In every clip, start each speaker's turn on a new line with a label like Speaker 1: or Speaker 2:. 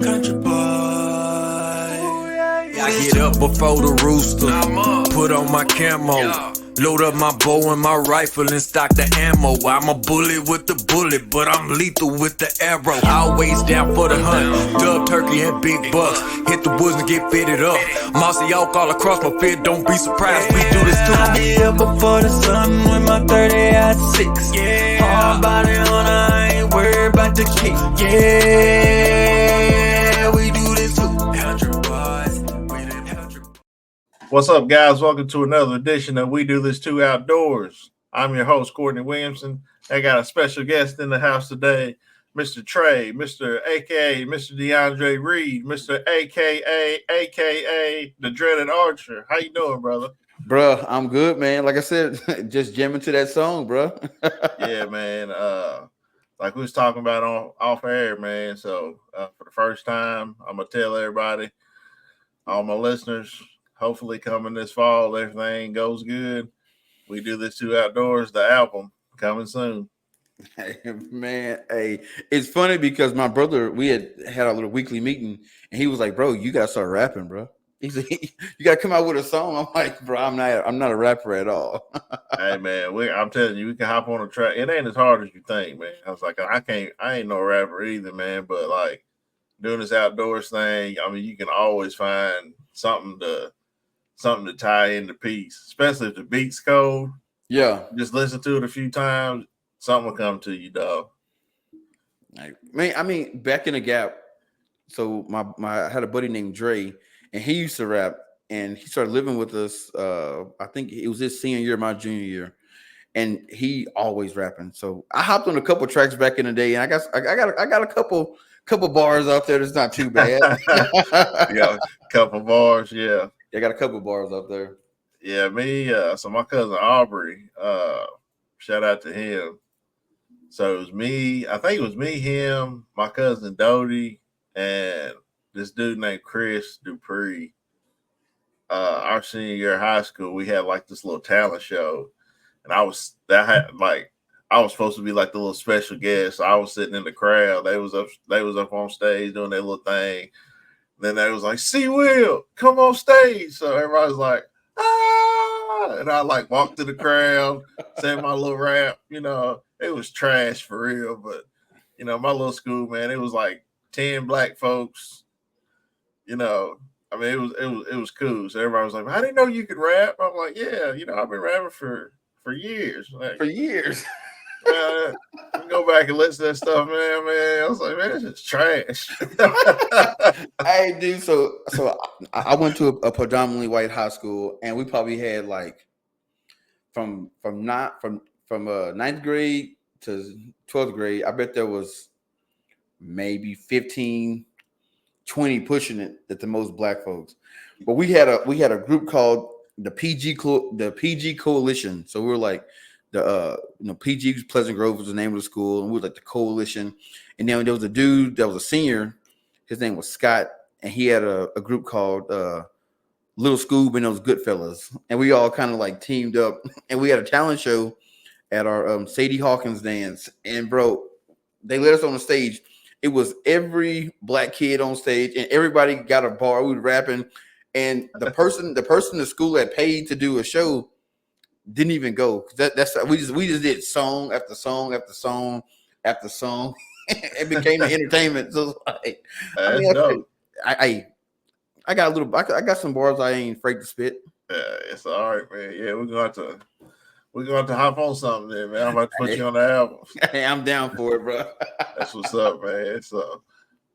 Speaker 1: Country boy. I get up before the rooster, put on my camo, load up my bow and my rifle and stock the ammo. I'm a bullet with the bullet, but I'm lethal with the arrow. Always down for the hunt, dub turkey and big bucks. Hit the woods and get fitted up. Mossy oak all across my fit, don't be surprised, we do this too. I be up before the sun with my 30 at 6. Hard body on, I ain't worried about the kick. Yeah, we do this too.
Speaker 2: What's up, guys? Welcome to another edition of We Do This Too Outdoors. I'm your host, Courtney Williamson. I got a special guest in the house today, Mr. Trey, Mr. AKA Mr. DeAndre Reed, Mr. AKA the Dreaded Archer. How you doing, brother?
Speaker 3: Bruh, I'm good, man. Like I said, just jamming to that song, bro.
Speaker 2: Yeah, man. Like we was talking about on off air, man. So for the first time, I'm gonna tell everybody, all my listeners, hopefully coming this fall, everything goes good. We Do This Too Outdoors, the album coming soon.
Speaker 3: Hey, man, it's funny because my brother, we had a little weekly meeting, and he was like, "Bro, you gotta start rapping, bro." He said, "You gotta come out with a song." I'm like, "Bro, I'm not a rapper at all."
Speaker 2: Hey, man, I'm telling you, we can hop on a track. It ain't as hard as you think, man. I was like, I ain't no rapper either, man. But like doing this outdoors thing, I mean, you can always find something to tie in the piece, especially if the beat's cold.
Speaker 3: Yeah,
Speaker 2: just listen to it a few times, something will come to you, dog.
Speaker 3: Man, I mean, back in the Gap, so I had a buddy named Dre, and he used to rap, and he started living with us. I think it was his senior year, my junior year, and he always rapping. So I hopped on a couple tracks back in the day, and I got a couple bars out there that's not too bad.
Speaker 2: Yeah, a couple bars, yeah.
Speaker 3: I got a couple bars up there.
Speaker 2: Yeah, me. So my cousin Aubrey, shout out to him. So it was me. I think it was me, him, my cousin Dodie, and this dude named Chris Dupree. Our senior year of high school, we had like this little talent show, and I was supposed to be like the little special guest. So I was sitting in the crowd. They was up on stage doing their little thing. Then they was like, "See, Will, come on stage." So everybody was like, "Ah!" And I like walked to the crowd, said my little rap. You know, it was trash for real, but you know, my little school, man, it was like 10 black folks. You know, I mean, it was cool. So everybody was like, "I didn't know you could rap." I'm like, "Yeah, you know, I've been rapping for years." Like,
Speaker 3: for years.
Speaker 2: Go back and listen to that stuff, man. I was like, man, it's just trash.
Speaker 3: Hey, dude. So I went to a predominantly white high school, and we probably had like from 9th grade to 12th grade. I bet there was maybe 15, 20 pushing it at the most black folks. But we had a group called the PG Coalition. So we were like, PG Pleasant Grove was the name of the school, and we were like the coalition. And then there was a dude that was a senior, his name was Scott, and he had a group called Little Scoob and those Goodfellas, and we all kind of like teamed up, and we had a talent show at our Sadie Hawkins dance. And bro, they let us on the stage. It was every black kid on stage, and everybody got a bar. We were rapping, and the person the school had paid to do a show didn't even go. We just did song after song after song after song. It became the entertainment. So like, I got some bars I ain't afraid to spit.
Speaker 2: Yeah, it's all right, man. Yeah, we're gonna have to hop on something there, man. I'm about to put you on the album.
Speaker 3: Hey, I'm down for it, bro.
Speaker 2: That's what's up, man. So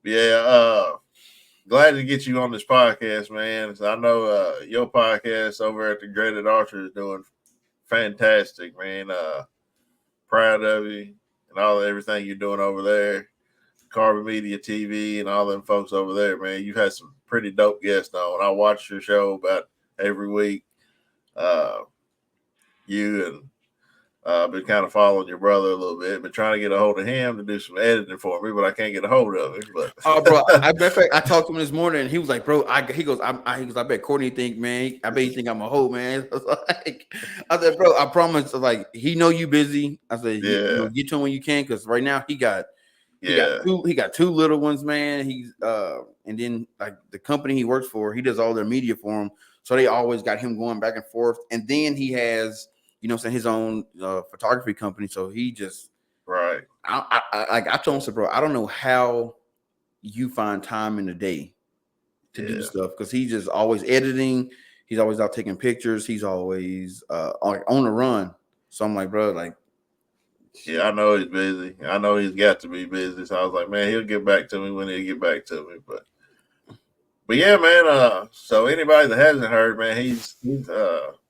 Speaker 2: yeah, glad to get you on this podcast, man. So I know your podcast over at the Dreaded Archer is doing fantastic, man. Proud of you and everything you're doing over there. Carbon Media TV and all them folks over there, man. You've had some pretty dope guests on. I watch your show about every week. You and been kind of following your brother a little bit, been trying to get a hold of him to do some editing for me, but I can't get a hold of him. But
Speaker 3: bro, I talked to him this morning, and he was like, "Bro, I bet Courtney think, man, I bet he think I'm a hoe, man." I said, "Bro, I promise." Like, he know you busy. I said, "Yeah, get to him when you can," because right now he got
Speaker 2: Yeah.
Speaker 3: He got two little ones, man. He's and then like the company he works for, he does all their media for him. So they always got him going back and forth. And then he has, his own photography company. So he just
Speaker 2: Right.
Speaker 3: I told him, so bro, I don't know how you find time in the day to do stuff, because he's just always editing. He's always out taking pictures. He's always on the run. So I'm like, bro, like,
Speaker 2: yeah, I know he's busy. I know he's got to be busy. So I was like, man, he'll get back to me when he'll get back to me. But yeah, man. So anybody that hasn't heard, man, he's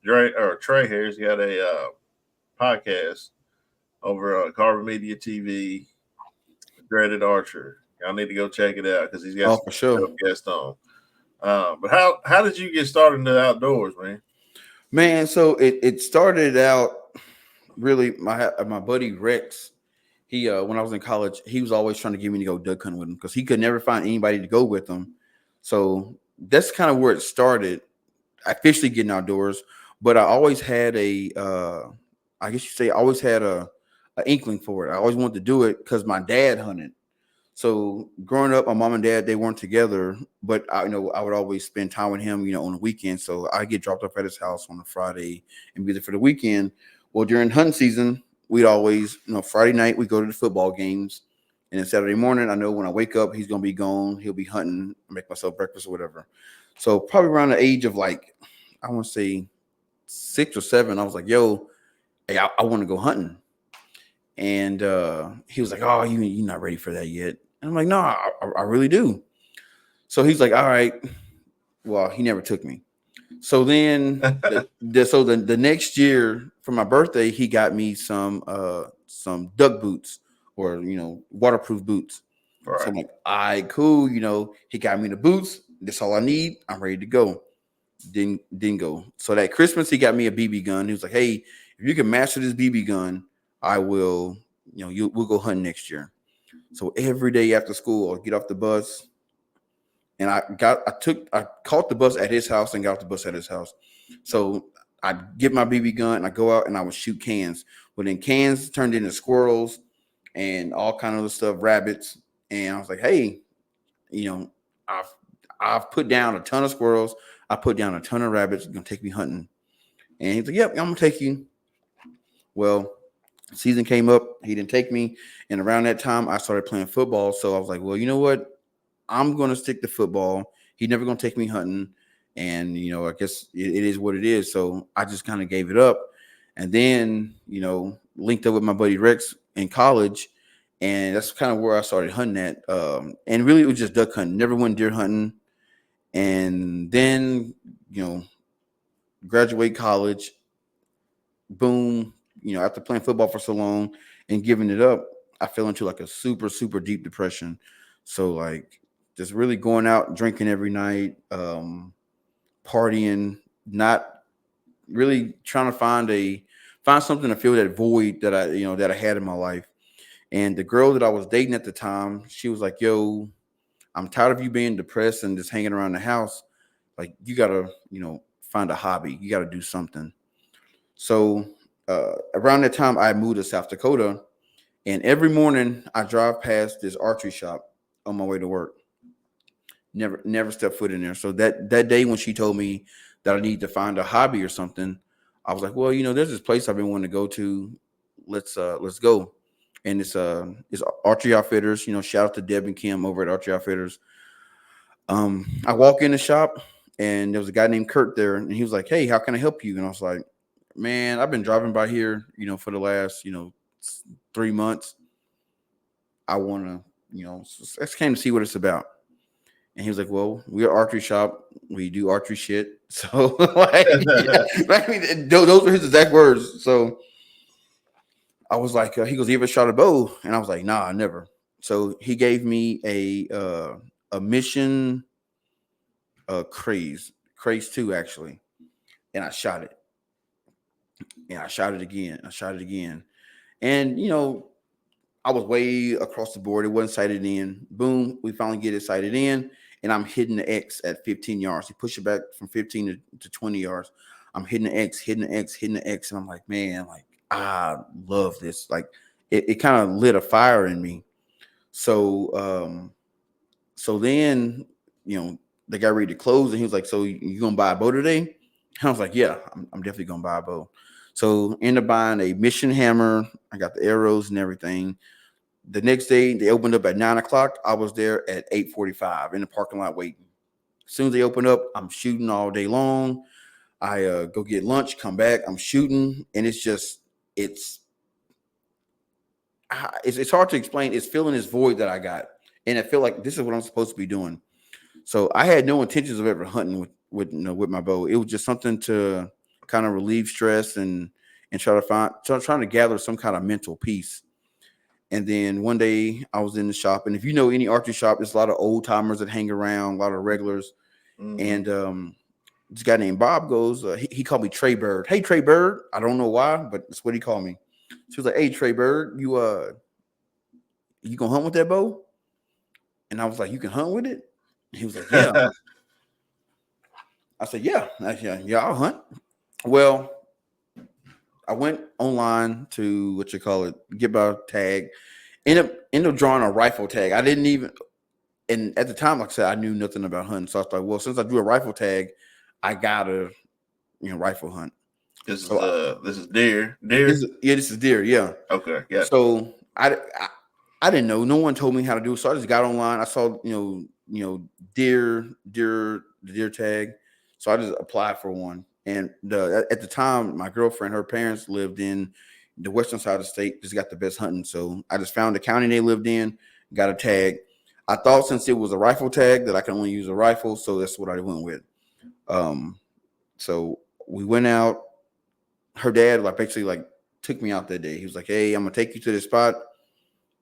Speaker 2: Trey here. He's got a podcast over on Carver Media TV, Dreaded Archer. Y'all need to go check it out because he's got some
Speaker 3: for sure
Speaker 2: guests on. But how did you get started in the outdoors, man?
Speaker 3: Man, so it started out really my buddy Rex. He when I was in college, he was always trying to get me to go duck hunting with him because he could never find anybody to go with him. So that's kind of where it started, officially getting outdoors. But I always had I guess you say, I always had a inkling for it. I always wanted to do it because my dad hunted. So growing up, my mom and dad, they weren't together, but I would always spend time with him, on the weekend. So I get dropped off at his house on a Friday and be there for the weekend. Well, during hunting season, we'd always, Friday night we go to the football games, and then Saturday morning, I know when I wake up, he's gonna be gone. He'll be hunting, make myself breakfast or whatever. So probably around the age of like, I want to say 6 or 7, I was like, yo, hey, I want to go hunting. And he was like, oh, you're not ready for that yet. And I'm like, no, I really do. So he's like, all right. Well, he never took me. So then, the next year for my birthday, he got me some duck boots, or waterproof boots.
Speaker 2: Right.
Speaker 3: So I'm like, all right, cool. He got me the boots. That's all I need. I'm ready to go. Didn't go. So that Christmas, he got me a BB gun. He was like, hey, if you can master this BB gun, I will. We'll go hunting next year. So every day after school, I'll get off the bus, and I caught the bus at his house and got off the bus at his house. So I'd get my BB gun and I go out and I would shoot cans. But then cans turned into squirrels and all kind of other stuff, rabbits. And I was like, hey, I've put down a ton of squirrels. I put down a ton of rabbits. You're gonna take me hunting. And he's like, yep, I'm gonna take you. Well, season came up, he didn't take me. And around that time, I started playing football. So I was like, well, you know what? I'm going to stick to football. He's never going to take me hunting. And, I guess it is what it is. So I just kind of gave it up. And then, linked up with my buddy Rex in college. And that's kind of where I started hunting at. And really, it was just duck hunting. Never went deer hunting. And then, graduate college. Boom. After playing football for so long and giving it up, I fell into like a super, super deep depression. So like just really going out drinking every night, partying, not really trying to find something to fill that void that I had in my life. And the girl that I was dating at the time, she was like, yo, I'm tired of you being depressed and just hanging around the house. Like you gotta, find a hobby. You gotta do something. So around that time, I moved to South Dakota, and every morning I drive past this archery shop on my way to work. Never stepped foot in there. So that day when she told me that I need to find a hobby or something, I was like, well, there's this place I've been wanting to go to. Let's go. And it's Archery Outfitters. Shout out to Deb and Kim over at Archery Outfitters. I walk in the shop, and there was a guy named Kurt there, and he was like, hey, how can I help you? And I was like, man, I've been driving by here, for the last, 3 months. I want to, I just came to see what it's about. And he was like, well, we're an archery shop. We do archery shit. So, those were his exact words. So I was like, he goes, you ever shot a bow? And I was like, nah, never. So he gave me a mission craze 2, actually. And I shot it. And I shot it again. And, I was way across the board. It wasn't sighted in. Boom. We finally get it sighted in. And I'm hitting the X at 15 yards. He pushed it back from 15 to 20 yards. I'm hitting the X. And I'm like, man, like, I love this. Like, it kind of lit a fire in me. So so then, they got ready to close, and he was like, "So you gonna buy a bow today?" And I was like, "Yeah, I'm definitely gonna buy a bow." So ended up buying a mission hammer. I got the arrows and everything. The next day they opened up at 9 o'clock. I was there at 8:45 in the parking lot waiting. As soon as they open up, I'm shooting all day long. I go get lunch, come back, I'm shooting, and it's it's hard to explain. It's filling this void that I got, and I feel like this is what I'm supposed to be doing. So I had no intentions of ever hunting with my bow. It was just something to kind of relieve stress and trying to gather some kind of mental peace. And then one day I was in the shop, and if you know any archery shop, there's a lot of old timers that hang around, a lot of regulars. And this guy named Bob goes, he called me Trey Bird. Hey, Trey Bird. I don't know why, but that's what he called me. So he was like, "Hey, Trey Bird, you gonna hunt with that bow?" And I was like, "You can hunt with it?" And he was like, "Yeah." I said, "Yeah, yeah, I'll hunt." Well, I went online to get my tag. End up drawing a rifle tag. I didn't even, and at the time, like I said, I knew nothing about hunting. So I was like, well, since I drew a rifle tag, I gotta rifle hunt.
Speaker 2: This is deer.
Speaker 3: This is deer. Yeah.
Speaker 2: Okay. Yeah.
Speaker 3: So I didn't know. No one told me how to do it. So I just got online. I saw deer the deer tag. So I just applied for one. And at the time, my girlfriend, her parents lived in the western side of the state. Just got the best hunting. So I just found the county they lived in, got a tag. I thought since it was a rifle tag that I can only use a rifle, so that's what I went with. So we went out. Her dad basically took me out that day. He was like, "Hey, I'm gonna take you to this spot.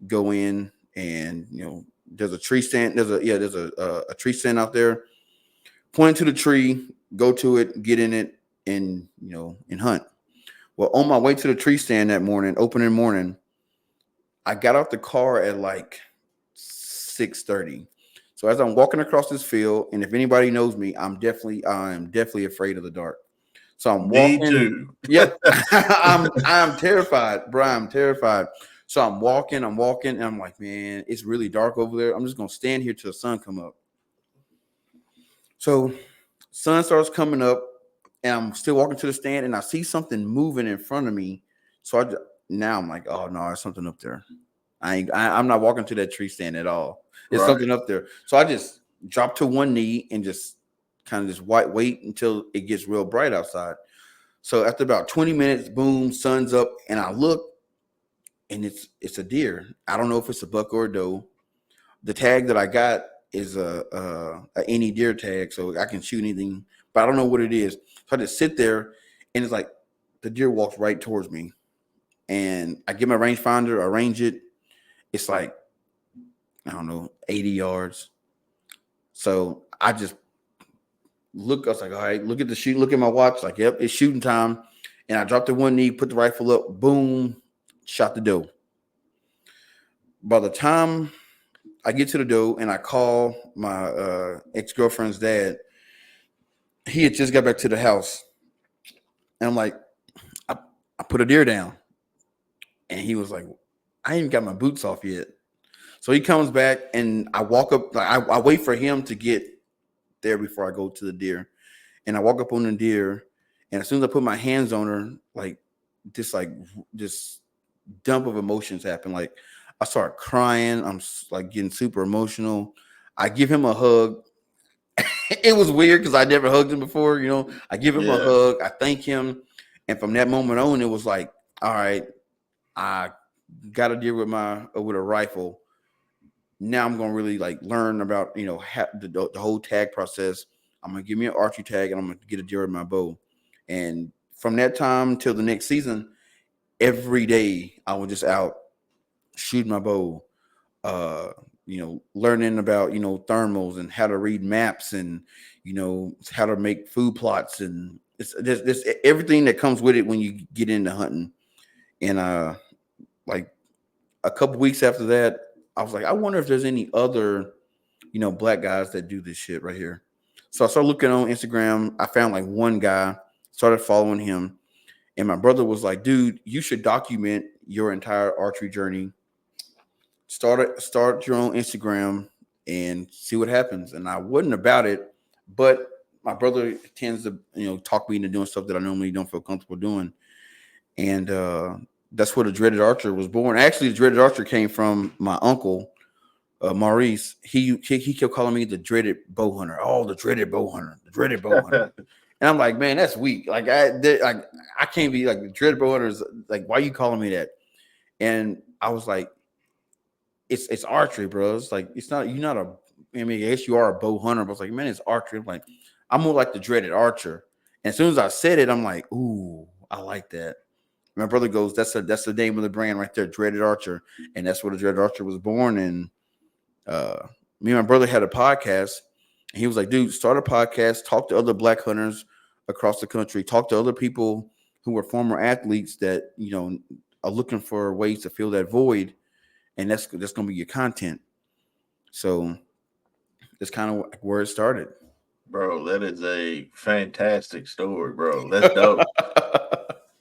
Speaker 3: Go in, and there's a tree stand. There's a tree stand out there. Point to the tree, go to it, get in it, and and hunt." Well, on my way to the tree stand that morning, opening morning, I got out the car at 6:30. So as I'm walking across this field, and if anybody knows me, I'm definitely afraid of the dark. So I'm walking.
Speaker 2: Me too.
Speaker 3: Yep. I'm terrified, bro. I'm terrified. So I'm walking, and I'm like, man, it's really dark over there. I'm just gonna stand here till the sun come up. So sun starts coming up, and I'm still walking to the stand, and I see something moving in front of me. So now I'm like, oh no, there's something up there. I'm not walking to that tree stand at all. There's something up there. So I just drop to one knee and just kind of just wait until it gets real bright outside. So after about 20 minutes, boom, sun's up, and I look, and it's a deer. I don't know if it's a buck or a doe. The tag that I got is a any deer tag, so I can shoot anything, but I don't know what it is. So I just sit there, and it's like the deer walks right towards me, and I get my rangefinder, arrange it. It's like, I don't know, 80 yards. So I just look. I was like, all right, look at the shoot. Look at my watch. Like, yep, it's shooting time. And I dropped to one knee, put the rifle up, boom, shot the doe. By the time I get to the doe and I call my ex-girlfriend's dad, he had just got back to the house. And I'm like, I put a deer down. And he was like, I ain't even got my boots off yet. So he comes back, and I walk up. I wait for him to get there before I go to the deer. And I walk up on the deer, and as soon as I put my hands on her, this dump of emotions happen. Like, I start crying. I'm getting super emotional. I give him a hug. It was weird because I never hugged him before. I give him a hug. I thank him, and from that moment on, it was like, all right, I got a deer with a rifle. Now I'm gonna really learn about the whole tag process. I'm gonna give me an archery tag, and I'm gonna get a deer with my bow. And from that time till the next season, every day I was just out shooting my bow, learning about thermals and how to read maps and how to make food plots, and it's everything that comes with it when you get into hunting. And a couple weeks after that, I was like, I wonder if there's any other black guys that do this shit right here. So I started looking on Instagram. I found one guy, started following him, and my brother was like, dude, you should document your entire archery journey. start your own Instagram and see what happens. And I wasn't about it, but my brother tends to talk me into doing stuff that I normally don't feel comfortable doing, and that's where the Dreaded Archer was born. Actually, the Dreaded Archer came from my uncle Maurice. He kept calling me the Dreaded Bow Hunter. Oh, the Dreaded Bow Hunter, the Dreaded Bow Hunter. And I'm like, man, that's weak. Like I can't be like the Dreaded Bow Hunter. Is like, why are you calling me that? And I was like, it's archery, bro. It's like you're not a. I mean, I guess you are a bow hunter, but it's like, man, it's archery. I'm like, I'm more like the Dreaded Archer. And as soon as I said it, I'm like, ooh, I like that. My brother goes, that's the name of the brand right there, Dreaded Archer, and that's where the Dreaded Archer was born. And me and my brother had a podcast. And he was like, dude, start a podcast, talk to other black hunters across the country, talk to other people who are former athletes that are looking for ways to fill that void, and that's going to be your content. So that's kind of where it started.
Speaker 2: Bro, that is a fantastic story, bro. That's dope.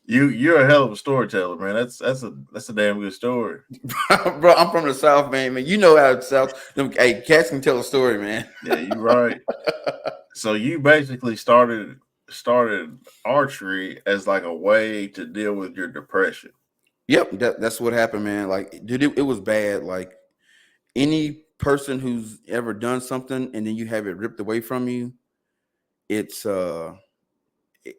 Speaker 2: You're a hell of a storyteller, man. That's a damn good story.
Speaker 3: Bro, I'm from the South, man. You know how the South, hey, cats can tell a story, man.
Speaker 2: Yeah, you're right. So you basically started archery as like a way to deal with your depression.
Speaker 3: Yep, that's what happened, man. Like, dude, it was bad. Like, any person who's ever done something and then you have it ripped away from you, it's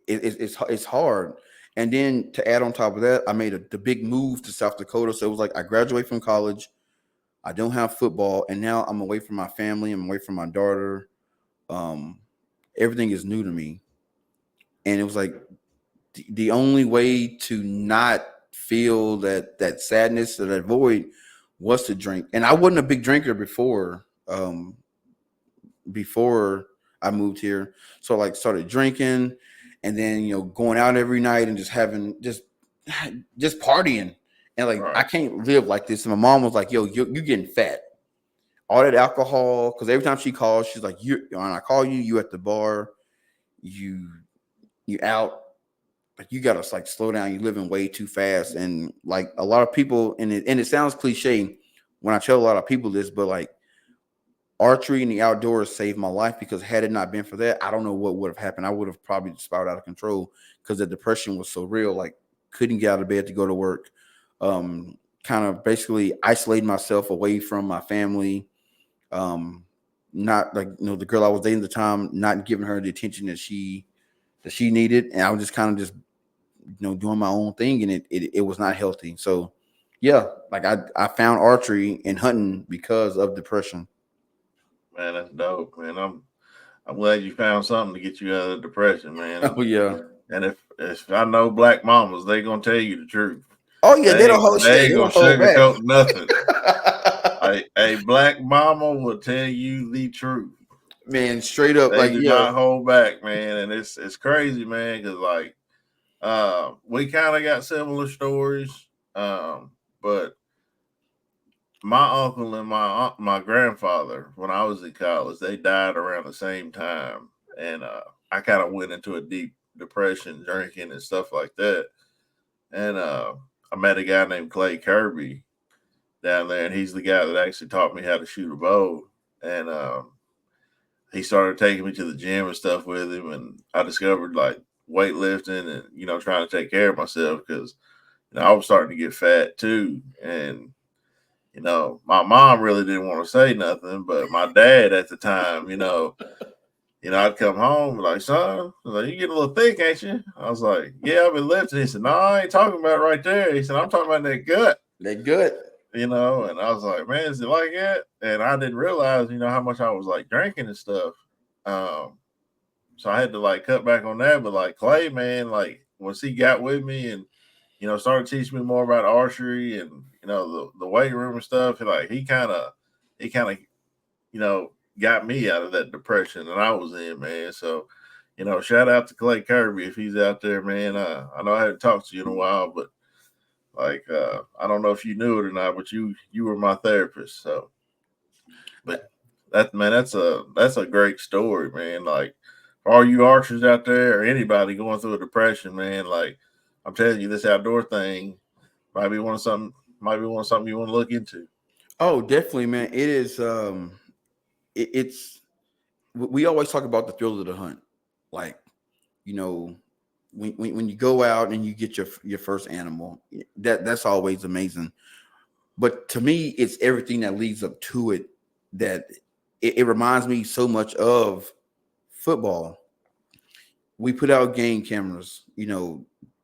Speaker 3: it's hard. And then to add on top of that, I made the big move to South Dakota. So it was like I graduate from college, I don't have football, and now I'm away from my family, I'm away from my daughter. Everything is new to me. And it was like the only way to not feel that sadness or that void was to drink. And I wasn't a big drinker before I moved here. So like started drinking, and then going out every night and just having just partying. And like
Speaker 2: Right.
Speaker 3: I can't live like this. And my mom was like, yo, you're getting fat. All that alcohol, because every time she calls, she's like, when I call you, you at the bar, you out, like you gotta like slow down. You're living way too fast. And like a lot of people, and it sounds cliche when I tell a lot of people this, but like archery and the outdoors saved my life, because had it not been for that, I don't know what would have happened. I would have probably spiraled out of control because the depression was so real. Like couldn't get out of bed to go to work. Kind of basically isolating myself away from my family. Not like the girl I was dating at the time, not giving her the attention that she needed, and I was just kind of just doing my own thing, and it was not healthy. So yeah, like I found archery and hunting because of depression.
Speaker 2: Man, that's dope, man. I'm glad you found something to get you out of depression, man.
Speaker 3: Oh yeah.
Speaker 2: And if I know black mamas, they gonna tell you the truth.
Speaker 3: Oh yeah, they don't hold shit.
Speaker 2: They
Speaker 3: They
Speaker 2: gonna
Speaker 3: don't hold back.
Speaker 2: sugarcoat nothing. A black mama will tell you the truth.
Speaker 3: Man, straight up,
Speaker 2: They
Speaker 3: like
Speaker 2: do not hold back, man. And it's crazy, man, because like we kind of got similar stories. But my uncle and my grandfather, when I was in college, they died around the same time, and I kind of went into a deep depression, drinking and stuff like that. And I met a guy named Clay Kirby down there, and he's the guy that actually taught me how to shoot a bow. And he started taking me to the gym and stuff with him, and I discovered like weightlifting and trying to take care of myself, because I was starting to get fat too. And my mom really didn't want to say nothing, but my dad at the time, I'd come home like, son, like, you get a little thick, ain't you? I was like, yeah, I've been lifting. He said, no, I ain't talking about right there. He said, I'm talking about that gut.
Speaker 3: That gut.
Speaker 2: And I was like, man, is it like that? And I didn't realize, how much I was like drinking and stuff. So I had to like cut back on that. But like Clay, man, like once he got with me and started teaching me more about archery and the weight room and stuff, and like he kind of got me out of that depression that I was in, man. So shout out to Clay Kirby if he's out there, man. I know I haven't talked to you in a while, but like I don't know if you knew it or not, but you were my therapist. So, but that's a great story, man. Like for all you archers out there or anybody going through a depression, man, like I'm telling you, this outdoor thing might be one of something you want to look into.
Speaker 3: Oh, definitely, man. It is. It's. We always talk about the thrill of the hunt, like you know, when you go out and you get your first animal, that's always amazing. But to me, it's everything that leads up to it that it reminds me so much of football. We put out game cameras,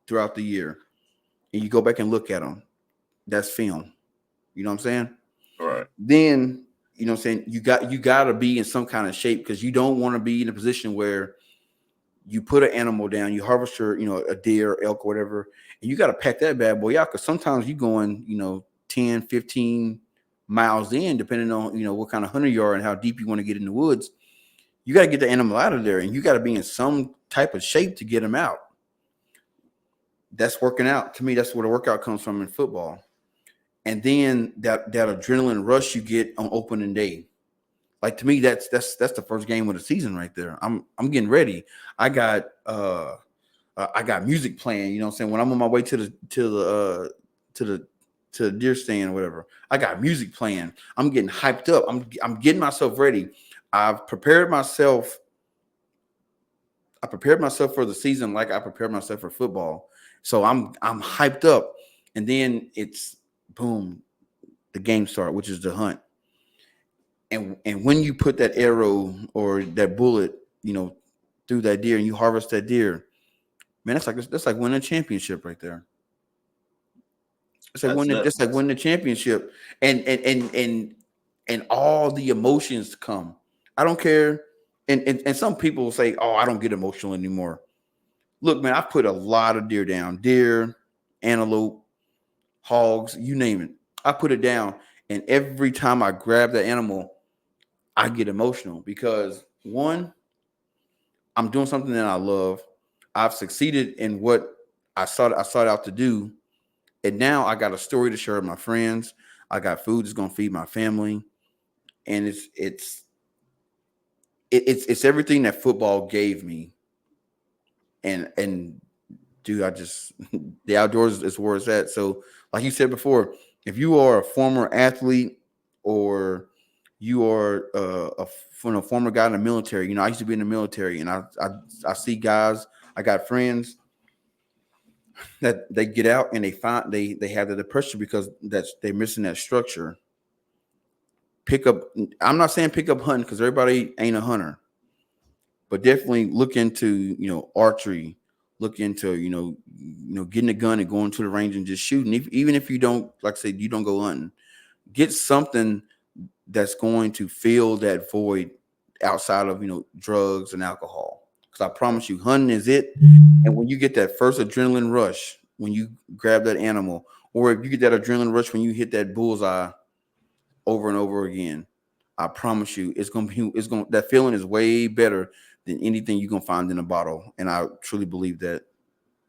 Speaker 3: throughout the year, and you go back and look at them. That's film. You know what I'm saying?
Speaker 2: Right.
Speaker 3: Then what I'm saying, you got to be in some kind of shape because you don't want to be in a position where you put an animal down, you harvest a deer, elk, whatever, and you got to pack that bad boy out because sometimes you going 10, 15 miles in, depending on what kind of hunter you are and how deep you want to get in the woods. You got to get the animal out of there, and you got to be in some type of shape to get them out. That's working out. To me, that's where the workout comes from in football. And then that adrenaline rush you get on opening day. Like to me, that's the first game of the season right there. I'm getting ready. I got music playing. You know what I'm saying? When I'm on my way to the deer stand or whatever, I got music playing. I'm getting hyped up. I'm getting myself ready. I've prepared myself. I prepared myself for the season like I prepared myself for football. So I'm hyped up, and then it's boom, the game start, which is the hunt. And when you put that arrow or that bullet, through that deer, and you harvest that deer, man, that's like winning a championship right there. It's like
Speaker 2: That's
Speaker 3: winning,
Speaker 2: it.
Speaker 3: just like winning the championship, and all the emotions come. I don't care, and some people say, "Oh, I don't get emotional anymore." Look, man, I've put a lot of deer down, deer, antelope, hogs, you name it. I put it down, and every time I grab that animal, I get emotional because one, I'm doing something that I love. I've succeeded in what I sought out to do, and now I got a story to share with my friends. I got food that's gonna feed my family, and it's everything that football gave me. And dude, I just the outdoors is where it's at. So, like you said before, if you are a former athlete or you are from a former guy in the military, I used to be in the military, and I see guys. I got friends that they get out and they have the depression because they're missing that structure. Pick up. I'm not saying pick up hunting because everybody ain't a hunter, but definitely look into archery. Look into getting a gun and going to the range and just shooting. Even if you don't, like I said, you don't go hunting, get something that's going to fill that void outside of drugs and alcohol. Because I promise you, hunting is it. And when you get that first adrenaline rush, when you grab that animal, or if you get that adrenaline rush when you hit that bullseye over and over again, I promise you, that feeling is way better than anything you're gonna find in a bottle. And I truly believe that.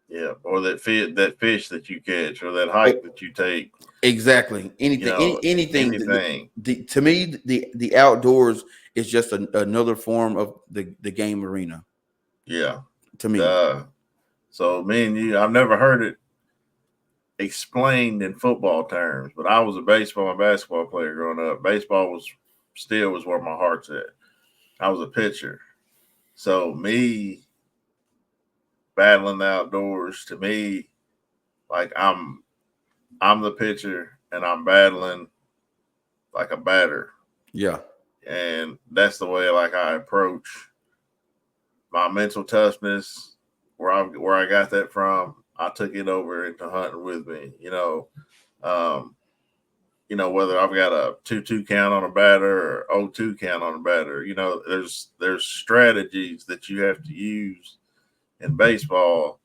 Speaker 2: Yeah, or that fish that you catch, or that hike that you take.
Speaker 3: Exactly. Anything, anything.
Speaker 2: Anything.
Speaker 3: To me, the outdoors is just another form of the game arena.
Speaker 2: Yeah.
Speaker 3: To me,
Speaker 2: So me and you, I've never heard it explained in football terms, but I was a baseball and basketball player growing up. Baseball was where my heart's at. I was a pitcher. So me battling the outdoors, to me, like I'm the pitcher and I'm battling like a batter.
Speaker 3: yeah,
Speaker 2: And that's the way like I approach my mental toughness, where I got that from. I took it over into hunting with me. Um, whether I've got a 2-2 count on a batter or 0-2 count on a batter. There's strategies that you have to use in baseball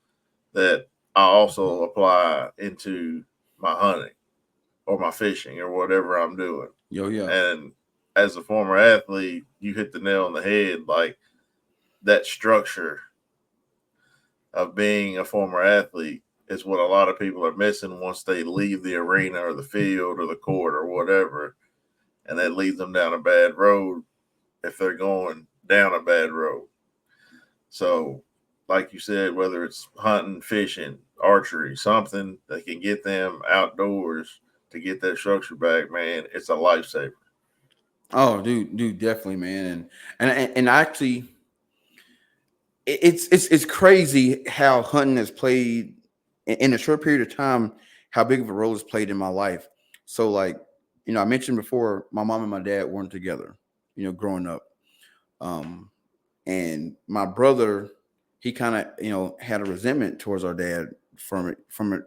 Speaker 2: that I also apply into my hunting or my fishing or whatever I'm doing.
Speaker 3: yeah.
Speaker 2: And as a former athlete, you hit the nail on the head. Like that structure of being a former athlete is what a lot of people are missing once they leave the arena or the field or the court or whatever. And that leads them down a bad road if they're going down a bad road. So, like you said, whether it's hunting, fishing, archery, something that can get them outdoors to get that structure back, man, it's a lifesaver.
Speaker 3: Oh, dude, definitely, man. And actually, it's crazy how hunting has played in a short period of time. How big of a role it's played in my life. So, like, I mentioned before, my mom and my dad weren't together. Growing up, and my brother, he kind of had a resentment towards our dad from it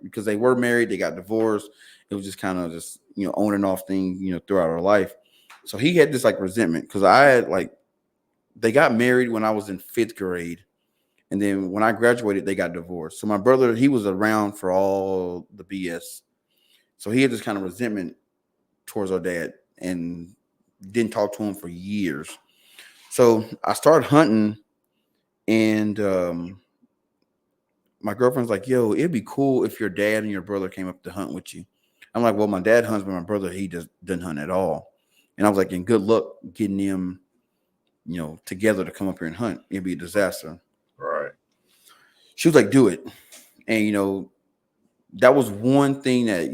Speaker 3: because they were married, they got divorced. It was just kind of just on and off thing throughout our life. So he had this like resentment because I had like they got married when I was in 5th grade, and then when I graduated, they got divorced. So my brother, he was around for all the BS. So he had this kind of resentment towards our dad and didn't talk to him for years. So I started hunting, and my girlfriend's like, "Yo, it'd be cool if your dad and your brother came up to hunt with you." I'm like, "Well, my dad hunts, but my brother, he just doesn't hunt at all." And I was like, "And good luck getting them, together to come up here and hunt. It'd be a disaster."
Speaker 2: Right.
Speaker 3: She was like, "Do it." And that was one thing that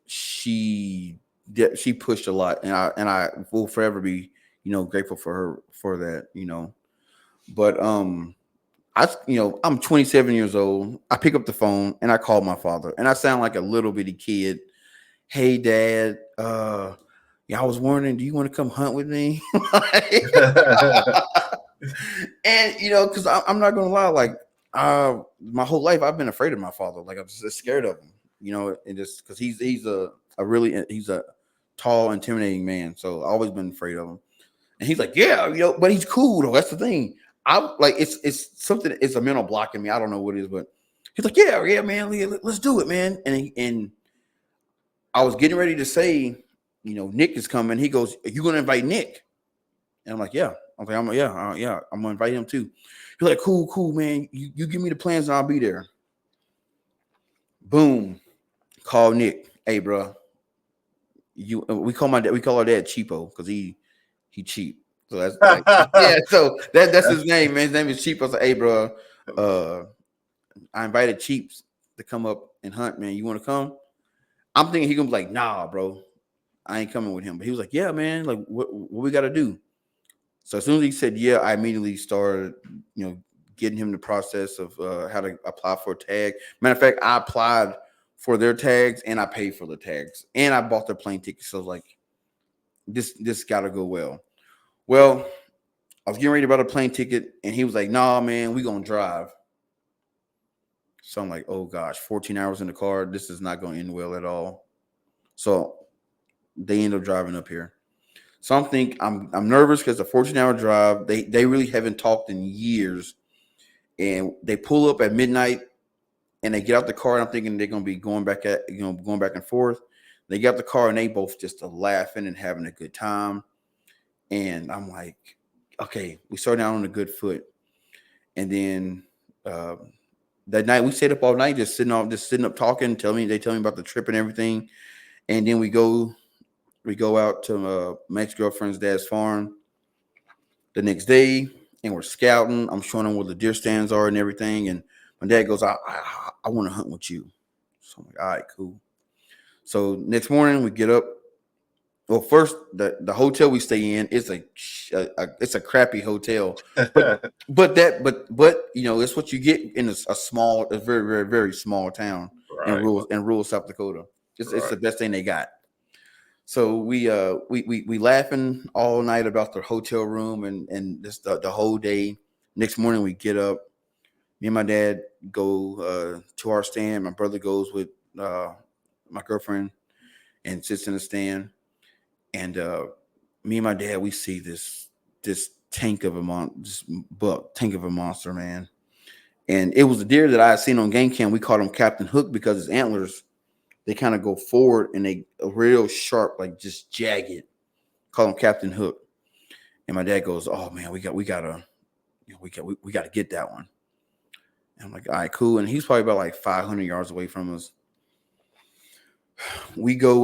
Speaker 3: she did. She pushed a lot, and I will forever be grateful for her for that. But I'm 27 years old. I pick up the phone and I call my father, and I sound like a little bitty kid. "Hey, Dad. Yeah, I was wondering, do you want to come hunt with me?" And because I'm not gonna lie, like my whole life I've been afraid of my father. Like I'm just scared of him. And just because he's he's a tall, intimidating man. So I've always been afraid of him. And he's like, "Yeah, but he's cool though. That's the thing." I like it's something. It's a mental block in me. I don't know what it is, but he's like, "Yeah, man, let's do it, man." And I was getting ready to say, Nick is coming. He goes, "Are you gonna invite Nick?" And I'm like, "Yeah." I'm like, yeah, I'm gonna invite him too." He's like, "Cool, man. You give me the plans and I'll be there." Boom. Call Nick. "Hey, bro. We call our dad Cheapo because he cheap. So that's like, yeah. So that's his name, man. His name is Cheapo. I said, "Hey, bro. I invited Cheaps to come up and hunt, man. You want to come?" I'm thinking he gonna be like, "Nah, bro. I ain't coming with him." But he was like, "Yeah, man. Like, what we got to do?" So as soon as he said, "Yeah," I immediately started, getting him the process of how to apply for a tag. Matter of fact, I applied for their tags and I paid for the tags and I bought their plane tickets. So I was like, this got to go well. Well, I was getting ready to buy a plane ticket and he was like, "Nah, man, we gonna drive." So I'm like, "Oh gosh, 14 hours in the car. This is not going to end well at all." So they end up driving up here. So I'm nervous because it's a 14-hour drive. They really haven't talked in years, and they pull up at midnight and they get out the car. And I'm thinking they're gonna be going back and forth. They get out the car and they both just laughing and having a good time. And I'm like, okay, we started out on a good foot. And then that night we stayed up all night, just sitting up talking. They tell me about the trip and everything. And then we go out to my ex-girlfriend's dad's farm the next day, and we're scouting. I'm showing them where the deer stands are and everything. And my dad goes, I want to hunt with you." So I'm like, "All right, cool." So next morning we get up. Well, first the hotel we stay in is it's a crappy hotel, but it's what you get in a very, very, very small town in
Speaker 2: Right.
Speaker 3: rural South Dakota. It's
Speaker 2: Right.
Speaker 3: the best thing they got. So we laughing all night about the hotel room and just the whole day. Next morning we get up. Me and my dad go to our stand. My brother goes with my girlfriend and sits in the stand. And me and my dad, we see this tank of a monster, man. And it was a deer that I had seen on game cam. We called him Captain Hook because his antlers, they kind of go forward and they are real sharp, like just jagged. Call him Captain Hook. And my dad goes, "Oh man, we gotta get that one." And I'm like, "All right, cool." And he's probably about like 500 yards away from us. We go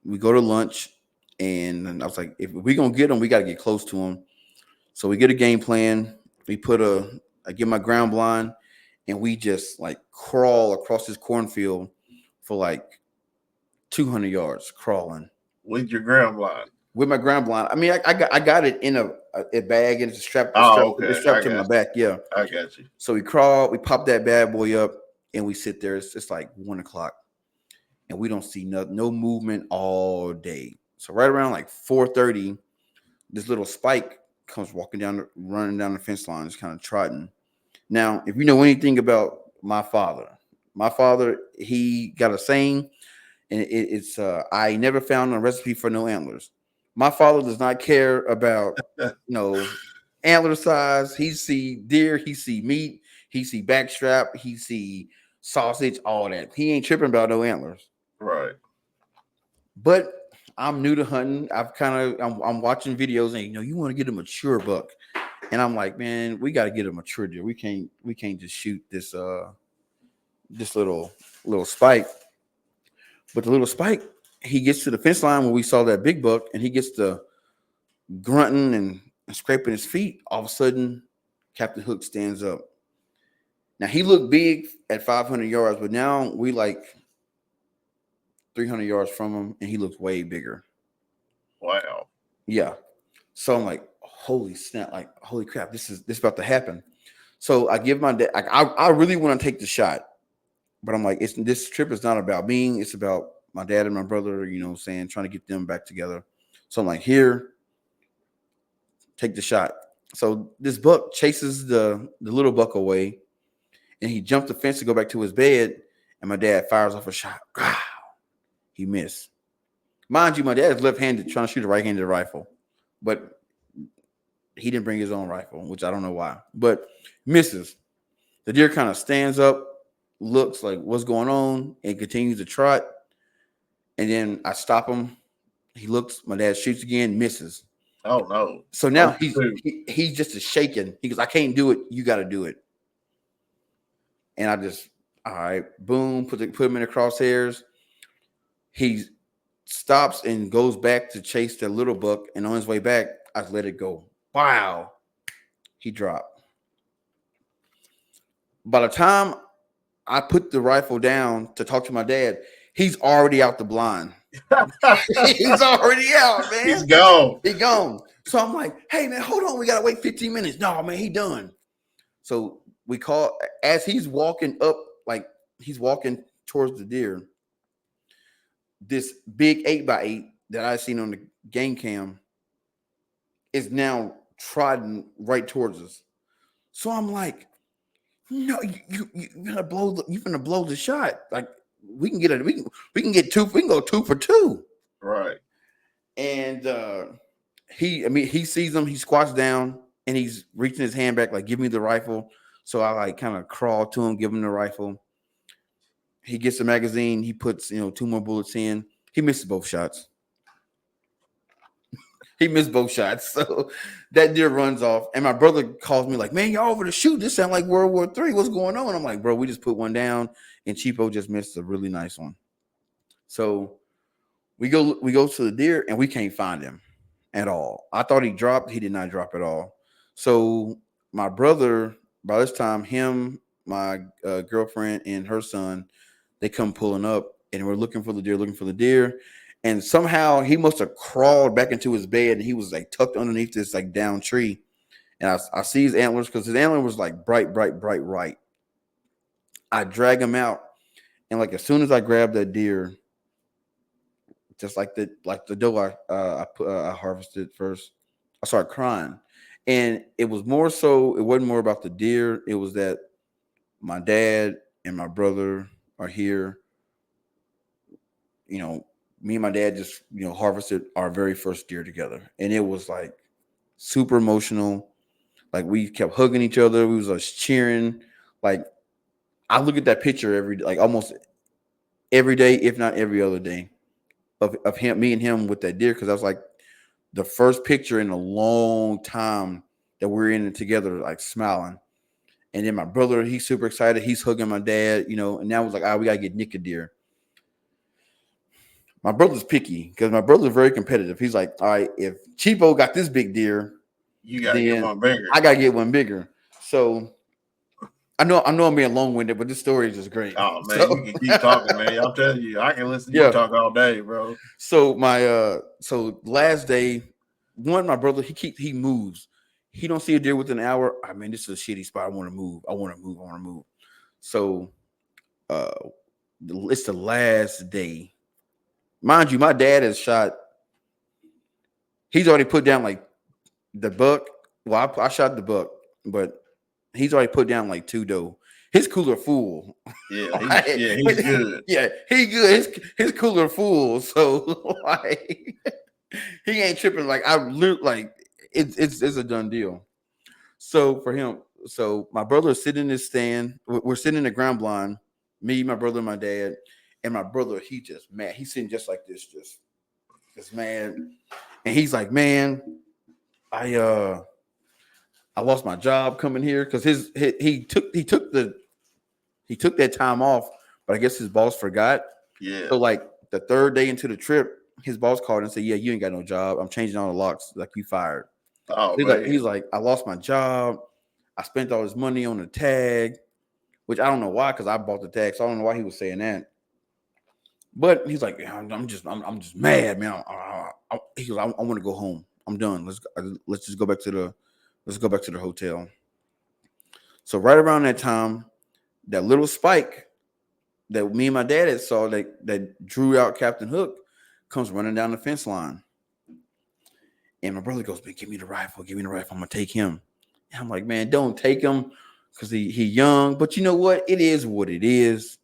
Speaker 3: we go to lunch, and I was like, "If we're gonna get him, we gotta get close to him." So we get a game plan. I get my ground blind, and we just like crawl across this cornfield for like 200 yards crawling
Speaker 2: with your ground blind.
Speaker 3: With my ground blind. I mean, I got it in a bag and it's strapped.
Speaker 2: Oh, okay.
Speaker 3: It's strapped to my back. Yeah,
Speaker 2: I got you.
Speaker 3: So we crawl, we pop that bad boy up, and we sit there. It's like 1 o'clock, and we don't see no movement all day. So right around like 4:30, this little spike comes running down the fence line, just kind of trotting. Now, if you know anything about my father, he got a saying, and it's I never found a recipe for no antlers. My father does not care about antler size. He see deer, he see meat, he see backstrap, he see sausage, all that. He ain't tripping about no antlers.
Speaker 2: Right.
Speaker 3: But I'm new to hunting. I'm watching videos and you want to get a mature buck. And I'm like, man, we got to get a mature deer. We can't just shoot this little spike. But the little spike, he gets to the fence line where we saw that big buck, and he gets to grunting and scraping his feet. All of a sudden, Captain Hook stands up. Now, he looked big at 500 yards, but now we like 300 yards from him, and he looks way bigger.
Speaker 2: Wow.
Speaker 3: Yeah. So I'm like, holy snap, like, holy crap, this is about to happen. So I give my dad, I really want to take the shot. But I'm like, this trip is not about me. It's about my dad and my brother, trying to get them back together. So I'm like, here, take the shot. So this buck chases the little buck away, and he jumped the fence to go back to his bed, and my dad fires off a shot. Wow. He missed. Mind you, my dad is left-handed trying to shoot a right-handed rifle, but he didn't bring his own rifle, which I don't know why, but misses. The deer kind of stands up, looks like what's going on, and continues to trot. And then I stop him. He looks, my dad shoots again, misses.
Speaker 2: Oh no.
Speaker 3: So now he's just a shaking. He goes, I can't do it. You got to do it. And I just, all right, boom, put him in the crosshairs. He stops and goes back to chase the little buck. And on his way back, I let it go. Wow. He dropped. By the time I put the rifle down to talk to my dad, he's already out the blind. He's already out, man.
Speaker 2: He's gone.
Speaker 3: He's gone. So I'm like, hey, man, hold on. We got to wait 15 minutes. No, man, he done. So we call, as he's walking up, like he's walking towards the deer, this big 8x8 that I seen on the game cam is now trotting right towards us. So I'm like, no, you're gonna blow the shot. Like we can get two. We can go 2 for 2.
Speaker 2: Right.
Speaker 3: And he sees him. He squats down and he's reaching his hand back, like, give me the rifle. So I like kind of crawl to him, give him the rifle. He gets the magazine. He puts 2 more bullets in. He misses both shots. He missed both shots. So that deer runs off. And my brother calls me like, man, y'all over to shoot. This sounds like World War III. What's going on? I'm like, bro, we just put one down. And Cheapo just missed a really nice one. So we go to the deer and we can't find him at all. I thought he dropped. He did not drop at all. So my brother, by this time, him, my girlfriend, and her son, they come pulling up. And we're looking for the deer. And somehow he must have crawled back into his bed, and he was like tucked underneath this like down tree. And I see his antlers because his antler was like bright right. I drag him out, and like as soon as I grab that deer, just like the doe I harvested first, I started crying. And it was more so, it wasn't more about the deer. It was that my dad and my brother are here. Me and my dad just, harvested our very first deer together. And it was like super emotional. Like we kept hugging each other. We was just cheering. Like I look at that picture almost every day, if not every other day, of him, me and him with that deer. Cause that was like the first picture in a long time that we're in it together, like smiling. And then my brother, he's super excited. He's hugging my dad, and now it was like, we got to get Nick a deer. My brother's picky because my brother's very competitive. He's like, all right, if Cheapo got this big deer,
Speaker 2: you got to get one bigger.
Speaker 3: I got to get one bigger. So I know I'm being long-winded, but this story is just great.
Speaker 2: Oh man, you can keep talking, man. I'm telling you, I can listen to you talk all day, bro.
Speaker 3: So my so last day, my brother he moves. He don't see a deer within an hour. I mean, this is a shitty spot. I want to move. I want to move. So it's the last day. Mind you, my dad has shot. He's already put down like the buck. Well, I shot the buck, but he's already put down like 2 doe. His cooler full.
Speaker 2: Yeah, he's good.
Speaker 3: Yeah, he good. His cooler full. So like, he ain't tripping. Like it's a done deal. So for him, so my brother is sitting in his stand. We're sitting in the ground blind. Me, my brother, and my dad, and my brother. He just mad. He's sitting just like this, just mad. And he's like, man, I lost my job coming here because he took that time off, but I guess his boss forgot.
Speaker 2: Yeah.
Speaker 3: So like the 3rd day into the trip, his boss called and said, "Yeah, you ain't got no job. I'm changing all the locks. Like you fired."
Speaker 2: Oh,
Speaker 3: He's like, "I lost my job. I spent all this money on the tag," which I don't know why, because I bought the tag, so I don't know why he was saying that. But he's like, I'm just mad, man. He goes, I want to go home. I'm done. Let's go back to the hotel. So right around that time, that little spike that me and my dad had saw that drew out Captain Hook comes running down the fence line. And my brother goes, "Man, give me the rifle. I'm gonna take him." And I'm like, "Man, don't take him because he young." But you know what? It is what it is.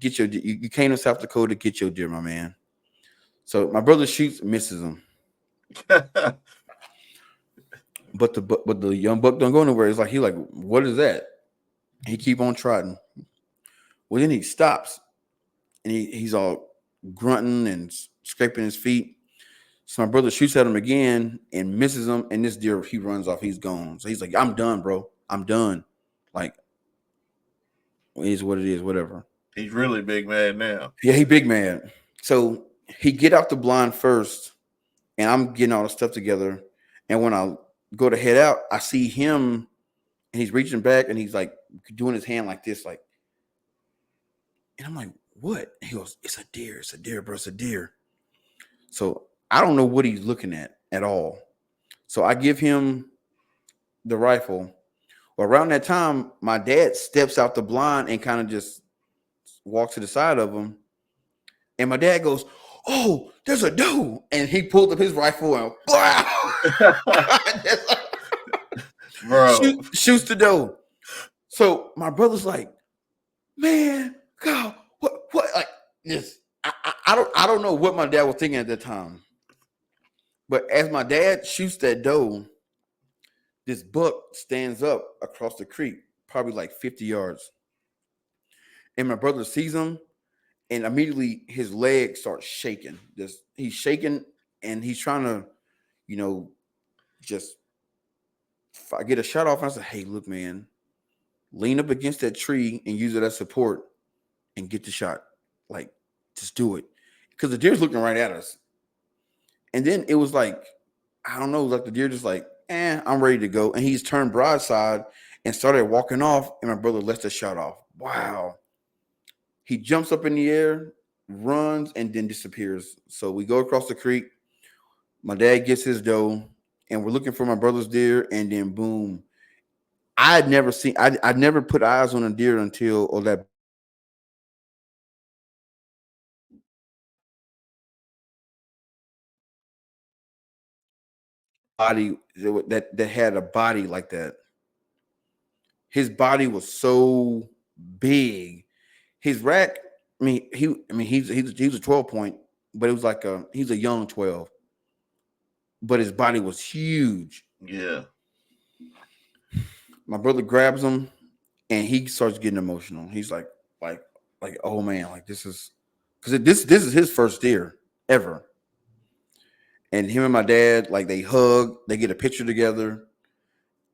Speaker 3: You came to South Dakota, get your deer, my man. So my brother shoots, misses him. But the young buck don't go nowhere. It's like he's like, "What is that?" He keep on trotting. Well, then he stops, and he's all grunting and scraping his feet. So my brother shoots at him again and misses him, and this deer, he runs off. He's gone. So he's like, "I'm done, bro. I'm done." Like, it is what it is, whatever.
Speaker 2: He's really big mad now.
Speaker 3: Yeah, he big mad. So he get out the blind first, and I'm getting all the stuff together. And when I go to head out, I see him, and he's reaching back, and he's like doing his hand like this, like. And I'm like, "What?" And he goes, "It's a deer, bro. It's a deer." So I don't know what he's looking at all. So I give him the rifle. Well, around that time, my dad steps out the blind and kind of just walks to the side of him. And my dad goes, "Oh, there's a doe." And he pulled up his rifle and
Speaker 2: bro,
Speaker 3: shoots the doe. So my brother's like, "Man, God, what like this?" I don't know what my dad was thinking at that time. But as my dad shoots that doe, this buck stands up across the creek, probably like 50 yards. And my brother sees him, and immediately his leg starts shaking. He's shaking, and he's trying to, just get a shot off. And I said, "Hey, look, man, lean up against that tree and use it as support and get the shot. Like, just do it." Because the deer's looking right at us. And then it was like, I don't know, like the deer just like, I'm ready to go. And he's turned broadside and started walking off. And my brother lets the shot off. Wow. He jumps up in the air, runs, and then disappears. So we go across the creek. My dad gets his doe, and we're looking for my brother's deer. And then boom. I'd never put eyes on a deer until that body that had a body like that. His body was so big. His rack, he's a 12 point, but it was like he's a young 12. But his body was huge.
Speaker 2: Yeah.
Speaker 3: My brother grabs him and he starts getting emotional. He's like, "Oh man, like this is," because this is his first deer ever. And him and my dad, like they hug, they get a picture together,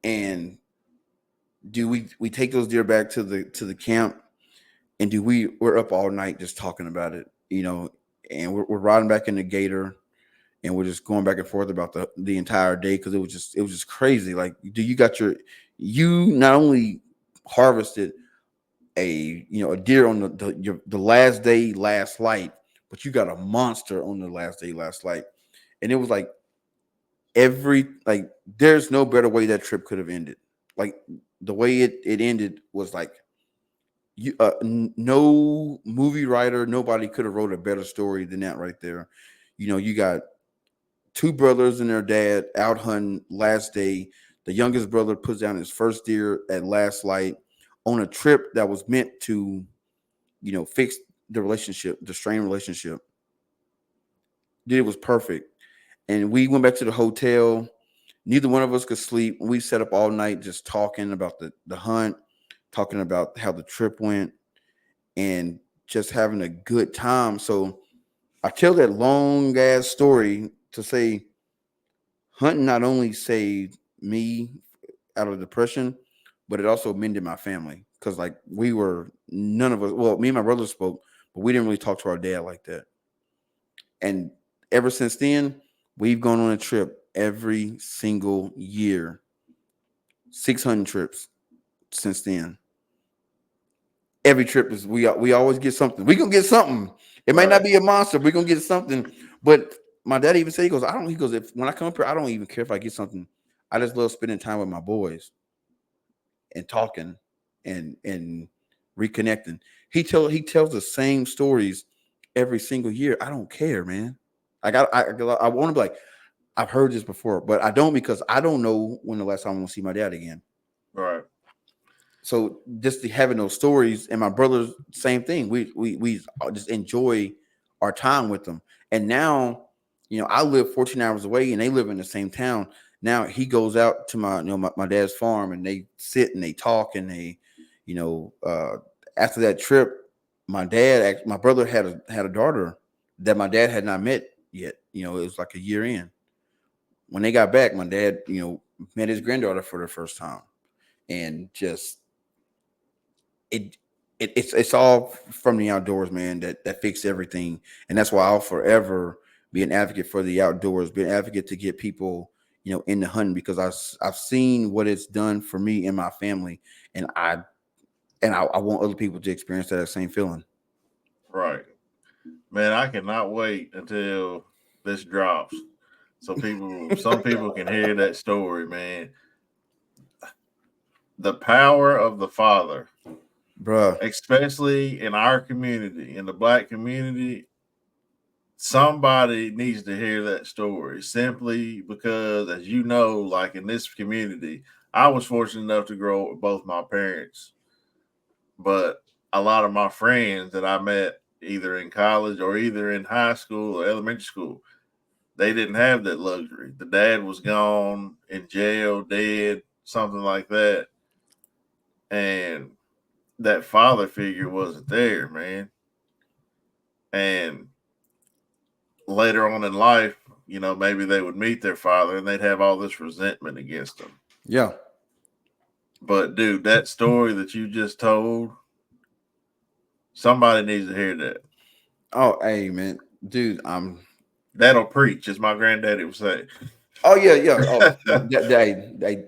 Speaker 3: and we take those deer back to the camp, and we're up all night just talking about it, and we're riding back in the gator, and we're just going back and forth about the entire day because it was just crazy. Like, you not only harvested a deer on the last day, last light, but you got a monster on the last day, last light, and it was like there's no better way that trip could have ended. Like the way it ended was like no movie writer, nobody could have wrote a better story than that right there. You got two brothers and their dad out hunting last day. The youngest brother puts down his first deer at last light on a trip that was meant to, fix the relationship, the strained relationship. Dude, it was perfect. And we went back to the hotel. Neither one of us could sleep. We sat up all night just talking about the hunt, talking about how the trip went, and just having a good time. So I tell that long ass story to say hunting not only saved me out of depression, but it also mended my family. Because like none of us, well, me and my brother spoke, but we didn't really talk to our dad like that. And ever since then, we've gone on a trip every single year, 600 trips since then. Every trip is we always get something. We gonna get something. It might not be a monster. We're gonna get something. But my dad even said, he goes, if when I come up here, I don't even care if I get something. I just love spending time with my boys and talking and reconnecting. He tells the same stories every single year. I don't care, man. I want to be like, I've heard this before, but I don't, because I don't know when the last time I'm gonna see my dad again.
Speaker 2: Right.
Speaker 3: So just having those stories, and my brother, same thing. We just enjoy our time with them. And now, I live 14 hours away, and they live in the same town. Now he goes out to my dad's farm, and they sit and they talk, and they, after that trip, my brother had a daughter that my dad had not met yet. It was like a year in. When they got back, my dad, met his granddaughter for the first time, and just it's all from the outdoors, man. That fixed everything, and that's why I'll forever be an advocate for the outdoors, be an advocate to get people, into hunting, because I've seen what it's done for me and my family, and I want other people to experience that same feeling.
Speaker 2: Right, man. I cannot wait until this drops, so some people can hear that story, man. The power of the father,
Speaker 3: Bruh.
Speaker 2: especially in our community, in the Black community. Somebody needs to hear that story, simply because, as you know, like in this community, I was fortunate enough to grow up with both my parents, but a lot of my friends that I met either in college or either in high school or elementary school, they didn't have that luxury. The dad was gone, in jail, dead, something like that. And that father figure wasn't there, man. And later on in life, maybe they would meet their father and they'd have all this resentment against him.
Speaker 3: Yeah.
Speaker 2: But dude, that story that you just told, somebody needs to hear that.
Speaker 3: Oh, hey, man, dude,
Speaker 2: that'll preach, as my granddaddy would say.
Speaker 3: Oh yeah. Oh,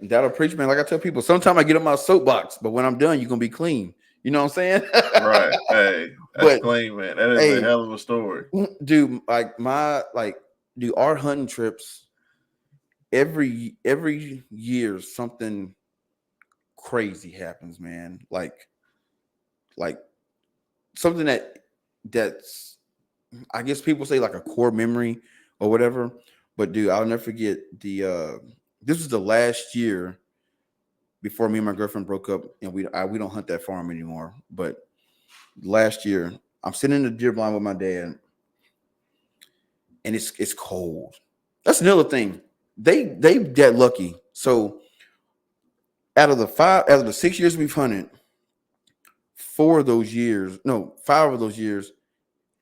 Speaker 3: that'll preach, man. Like I tell people, sometimes I get on my soapbox, but when I'm done, you're gonna be clean. You know what I'm saying?
Speaker 2: Right. Hey, that's clean, man. That is a hell of a story,
Speaker 3: dude. Do our hunting trips every year, something crazy happens, man. Like something that's, I guess people say like a core memory or whatever. But dude, I'll never forget this was the last year before me and my girlfriend broke up, and we don't hunt that farm anymore. But last year, I'm sitting in the deer blind with my dad, and it's cold. That's another thing. They that lucky. So out of the 6 years we've hunted, 5 of those years,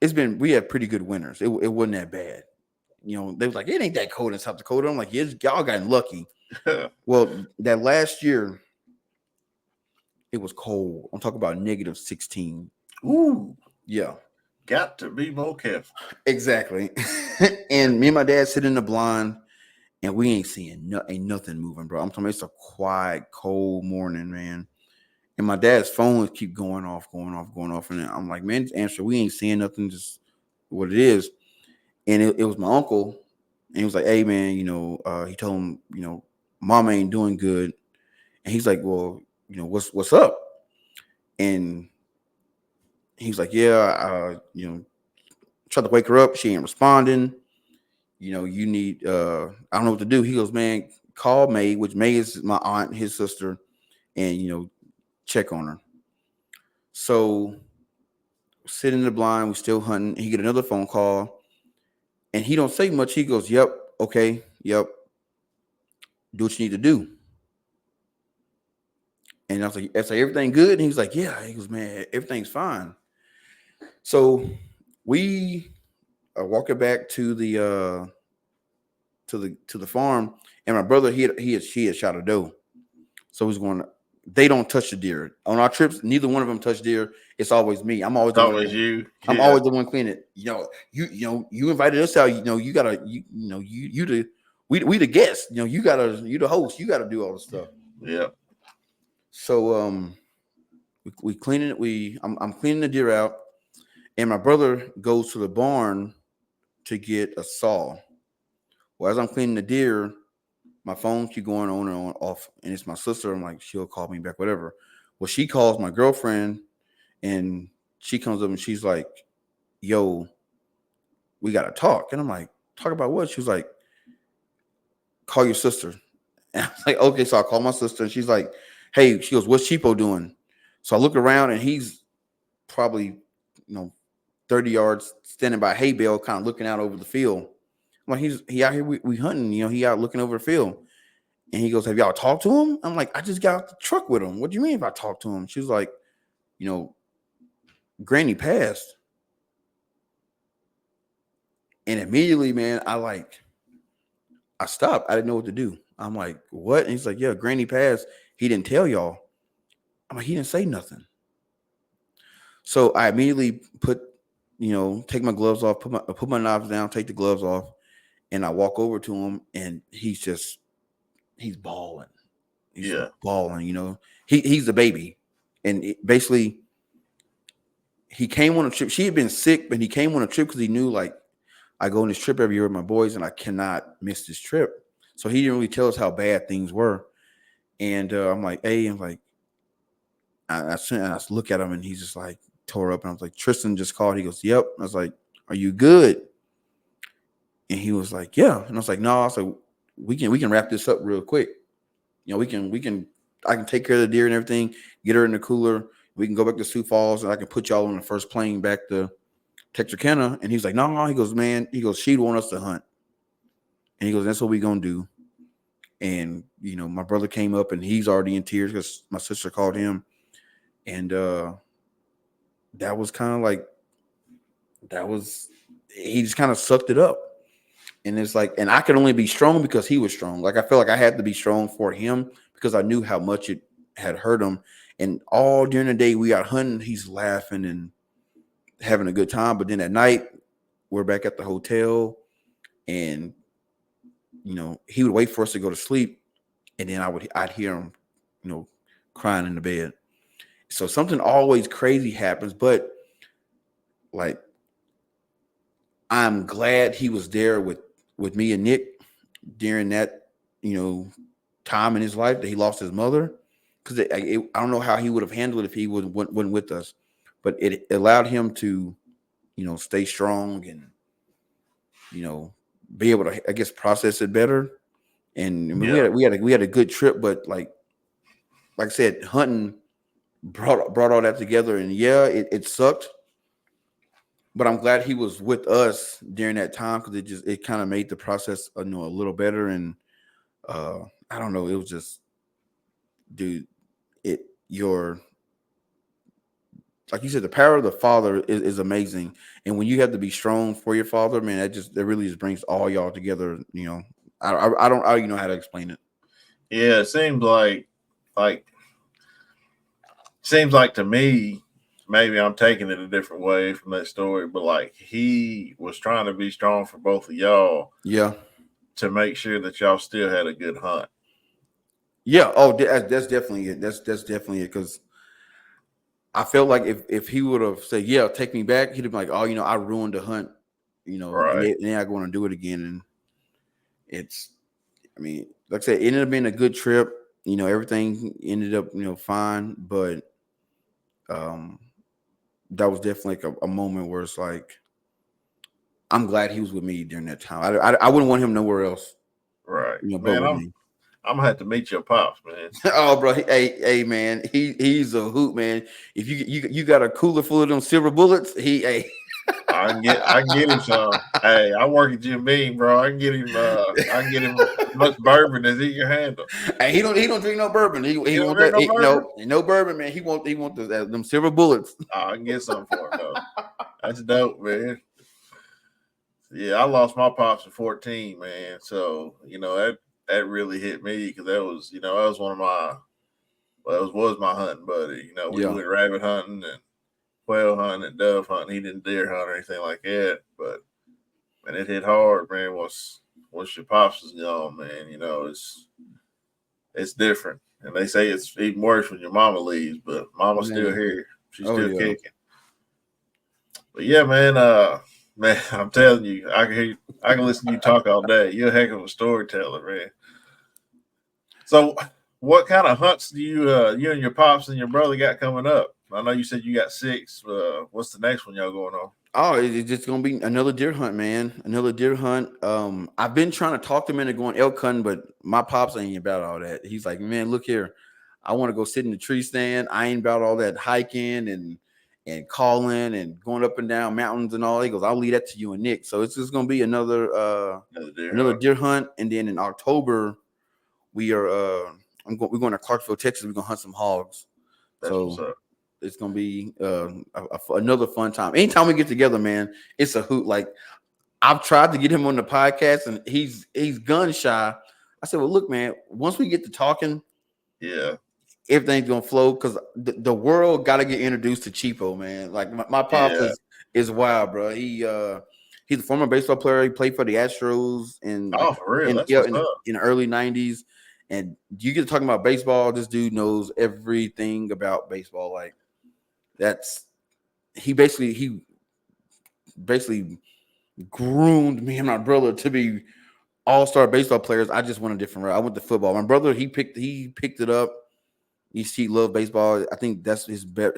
Speaker 3: we had pretty good winters. It wasn't that bad. They was like, it ain't that cold in South Dakota. I'm like, yeah, y'all got lucky. Well, that last year, it was cold. I'm talking about -16.
Speaker 2: Ooh.
Speaker 3: Yeah.
Speaker 2: Got to be more careful.
Speaker 3: Exactly. And me and my dad sit in the blind, and we ain't seeing ain't nothing moving, bro. I'm talking about, it's a quiet, cold morning, man. And my dad's phone would keep going off. And I'm like, man, just answer. We ain't seeing nothing, just what it is. And it was my uncle. And he was like, hey, man, he told him, mama ain't doing good. And he's like, well, what's up? And he's like, yeah, tried to wake her up. She ain't responding. You need, I don't know what to do. He goes, man, call May, which May is my aunt, his sister, and, check on her. So sitting in the blind, we still hunting. He get another phone call and he don't say much. He goes, yep, okay, yep. Do what you need to do. And I was like, everything good? And he's like, yeah. He goes, man, everything's fine. So we are walking back to the farm, and my brother he had shot a doe. So he's going. They don't touch the deer on our trips. Neither one of them touch deer. It's always me. I'm always the one.
Speaker 2: You.
Speaker 3: I'm always the one cleaning it. You invited us out. You gotta. We the guests. You the host. You gotta do all the stuff.
Speaker 2: Yeah.
Speaker 3: So we cleaning it. I'm cleaning the deer out, and my brother goes to the barn to get a saw. Well, as I'm cleaning the deer, my phone keep going on and on off, and it's my sister. I'm like, she'll call me back, whatever. Well, she calls my girlfriend, and she comes up and she's like, yo, we gotta talk. And I'm like, talk about what? She was like, call your sister. And I was like, okay. So I call my sister, and she's like, hey, she goes, what's Cheapo doing? So I look around, and he's probably 30 yards standing by a hay bale, kind of looking out over the field. I'm like, he out here, we hunting, he out looking over the field. And he goes, have y'all talked to him? I'm like, I just got out the truck with him. What do you mean if I talked to him? She was like, Granny passed. And immediately, man, I stopped. I didn't know what to do. I'm like, what? And he's like, yeah, Granny passed. He didn't tell y'all. I'm like, he didn't say nothing. So I immediately take my gloves off, put my knives down, take the gloves off, and I walk over to him, and he's bawling. He's bawling, he's the baby. And basically, he came on a trip. She had been sick, but he came on a trip because he knew, like, I go on this trip every year with my boys, and I cannot miss this trip. So he didn't really tell us how bad things were. And I'm like, hey, I'm like, I look at him, and he's just like tore up. And I was like, Tristan just called. He goes, yep. I was like, are you good? And he was like, yeah. And I was like, no. I was like, we can wrap this up real quick. I can take care of the deer and everything, get her in the cooler. We can go back to Sioux Falls, and I can put y'all on the first plane back to Texarkana. And he's like, no. He goes, man. He goes, she'd want us to hunt. And he goes, that's what we gonna do. And my brother came up, and he's already in tears because my sister called him. And that was kind of like, he just kind of sucked it up. And it's like, and I could only be strong because he was strong. Like, I felt like I had to be strong for him because I knew how much it had hurt him. And all during the day we out hunting, he's laughing and having a good time. But then at night, we're back at the hotel, and he would wait for us to go to sleep, and then I'd hear him, crying in the bed. So something always crazy happens, but like, I'm glad he was there with me and Nick during that, time in his life that he lost his mother. Because I don't know how he would have handled it if he went with us, but it allowed him to, stay strong and, be able to, I guess, process it better. And I mean, we had a good trip, but like I said, hunting brought all that together. And yeah, it sucked, but I'm glad he was with us during that time because it kind of made the process a little better. And I don't know, it was just, dude, like you said, the power of the father is amazing. And when you have to be strong for your father, man, that really just brings all y'all together. I don't even know how to explain it.
Speaker 2: Yeah, it seems like to me, maybe I'm taking it a different way from that story, but like, he was trying to be strong for both of y'all.
Speaker 3: Yeah.
Speaker 2: To make sure that y'all still had a good hunt.
Speaker 3: Yeah. Oh, that's definitely it. That's definitely it. Because I felt like if he would have said, "Yeah, take me back," he'd have been like, "Oh, I ruined the hunt," and
Speaker 2: Right.
Speaker 3: they're not going to do it again. And like I said, it ended up being a good trip. Everything ended up, fine, but um, that was definitely like a moment where it's like, I'm glad he was with me during that time. I wouldn't want him nowhere else,
Speaker 2: Right.
Speaker 3: but
Speaker 2: Man,
Speaker 3: with
Speaker 2: I'm
Speaker 3: me.
Speaker 2: I'm gonna have to meet your pops, man.
Speaker 3: Oh, bro, hey, man, he's a hoot, man. If you got a cooler full of them silver bullets, hey.
Speaker 2: I can get him some. Hey, I work at Jim Beam, bro. I can get him as much bourbon as he can handle.
Speaker 3: Hey, he don't drink no bourbon. He
Speaker 2: You don't
Speaker 3: want
Speaker 2: drink
Speaker 3: that.
Speaker 2: no bourbon?
Speaker 3: No bourbon, man. He want them silver bullets.
Speaker 2: Oh, I can get some for him though. That's dope, man. Yeah, I lost my pops at 14, man. So that really hit me because that was one of my was my hunting buddy. We
Speaker 3: Yeah,
Speaker 2: went rabbit hunting and quail hunting and dove hunting. He didn't deer hunt or anything like that, but man, it hit hard, man. Once your pops is gone, man, it's different. And they say it's even worse when your mama leaves, but mama's still
Speaker 3: man.
Speaker 2: here. She's
Speaker 3: Oh
Speaker 2: still
Speaker 3: yeah.
Speaker 2: kicking. But yeah, man, man, I'm telling you, I can hear you, I can listen to you talk all day. You're a heck of a storyteller, man. So what kind of hunts do you and your pops and your brother got coming up? I know you said you got 6. What's the next one y'all going on?
Speaker 3: Oh, it's just gonna be another deer hunt, man. Another deer hunt. I've been trying to talk him into going elk hunting, but my pops ain't about all that. He's like, man, look here, I want to go sit in the tree stand. I ain't about all that hiking and calling and going up and down mountains and all. He goes, I'll leave that to you and Nick. So it's just gonna be
Speaker 2: Another deer
Speaker 3: another
Speaker 2: hunt.
Speaker 3: deer hunt, and then in October we are we're going to Clarksville, Texas. We're gonna hunt some hogs.
Speaker 2: That's what's
Speaker 3: So
Speaker 2: up.
Speaker 3: it's gonna be another fun time. Anytime we get together, man, it's a hoot. Like, I've tried to get him on the podcast, and he's gun shy. I said, well, look, man, once we get to talking,
Speaker 2: Yeah.
Speaker 3: everything's gonna flow because the world got to get introduced to Cheapo, man. Like my pops
Speaker 2: Yeah.
Speaker 3: is wild, bro. He's a former baseball player. He played for the Astros in
Speaker 2: Oh, for real?
Speaker 3: in
Speaker 2: That's
Speaker 3: yeah,
Speaker 2: what's up.
Speaker 3: in the early '90s. And you get to talking about baseball, this dude knows everything about baseball. Like, that's he basically groomed me and my brother to be all-star baseball players. I just went a different route. I went to football. My brother, he picked it up. He loved baseball. I think that's his better.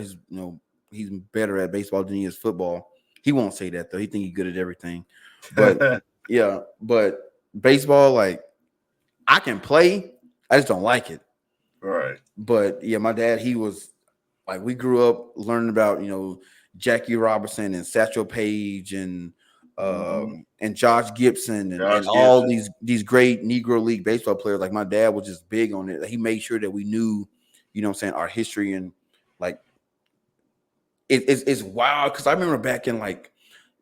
Speaker 3: He's better at baseball than he is football. He won't say that though. He think he's good at everything. But yeah, but baseball, like, I can play. I just don't like it.
Speaker 2: Right.
Speaker 3: But yeah, my dad, he was like, we grew up learning about Jackie Robinson and Satchel Paige and Josh Gibson and
Speaker 2: Josh
Speaker 3: all
Speaker 2: Gibson.
Speaker 3: these great Negro League baseball players. Like, my dad was just big on it. He made sure that we knew, what I'm saying, our history. And like, it's wild because I remember back in like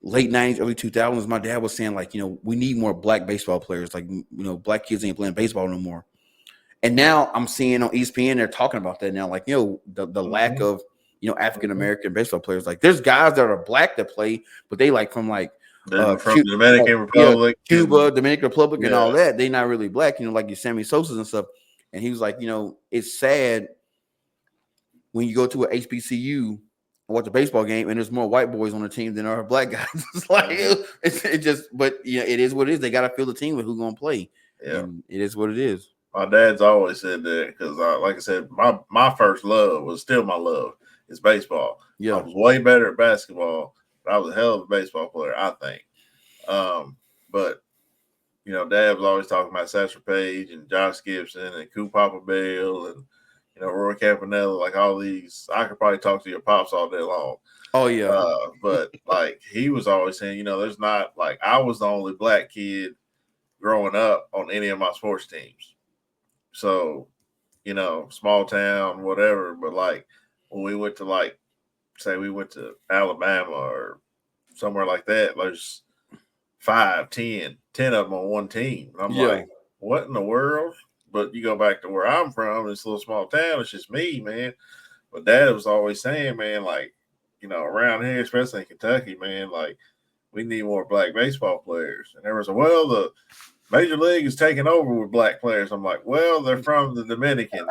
Speaker 3: late '90s, early 2000s, my dad was saying, like, we need more black baseball players. Like, black kids ain't playing baseball no more. And now I'm seeing on ESPN they're talking about that now, like, the lack of African American baseball players. Like, there's guys that are black that play, but they like from like
Speaker 2: They're from the Dominican Republic.
Speaker 3: Cuba, Dominican Republic, and
Speaker 2: Yeah.
Speaker 3: all that. They not really black, like your Sammy Sosa's and stuff. And he was like, it's sad when you go to an HBCU and watch a baseball game and there's more white boys on the team than there are black guys. It's like it just, but it is what it is. They got to fill the team with who's gonna play, and it is what it is.
Speaker 2: My dad's always said that because, like I said, my first love was still my love. It's baseball.
Speaker 3: Yeah.
Speaker 2: I was way better at basketball, but I was a hell of a baseball player, I think. But Dad was always talking about Satchel Paige and Josh Gibson and Coop Papa Bell and Roy Campanella, like all these. I could probably talk to your pops all day long.
Speaker 3: Oh yeah.
Speaker 2: But like he was always saying, there's not, like, I was the only black kid growing up on any of my sports teams. So, small town, whatever. But like when we went to, like, say we went to Alabama or somewhere like that, there's 5, 10 of them on one team. And I'm like, what in the world? But you go back to where I'm from, this little small town, it's just me, man. But Dad was always saying, man, like, around here, especially in Kentucky, man, like, we need more black baseball players. And there was the Major League is taking over with black players. I'm like, well, they're from the Dominican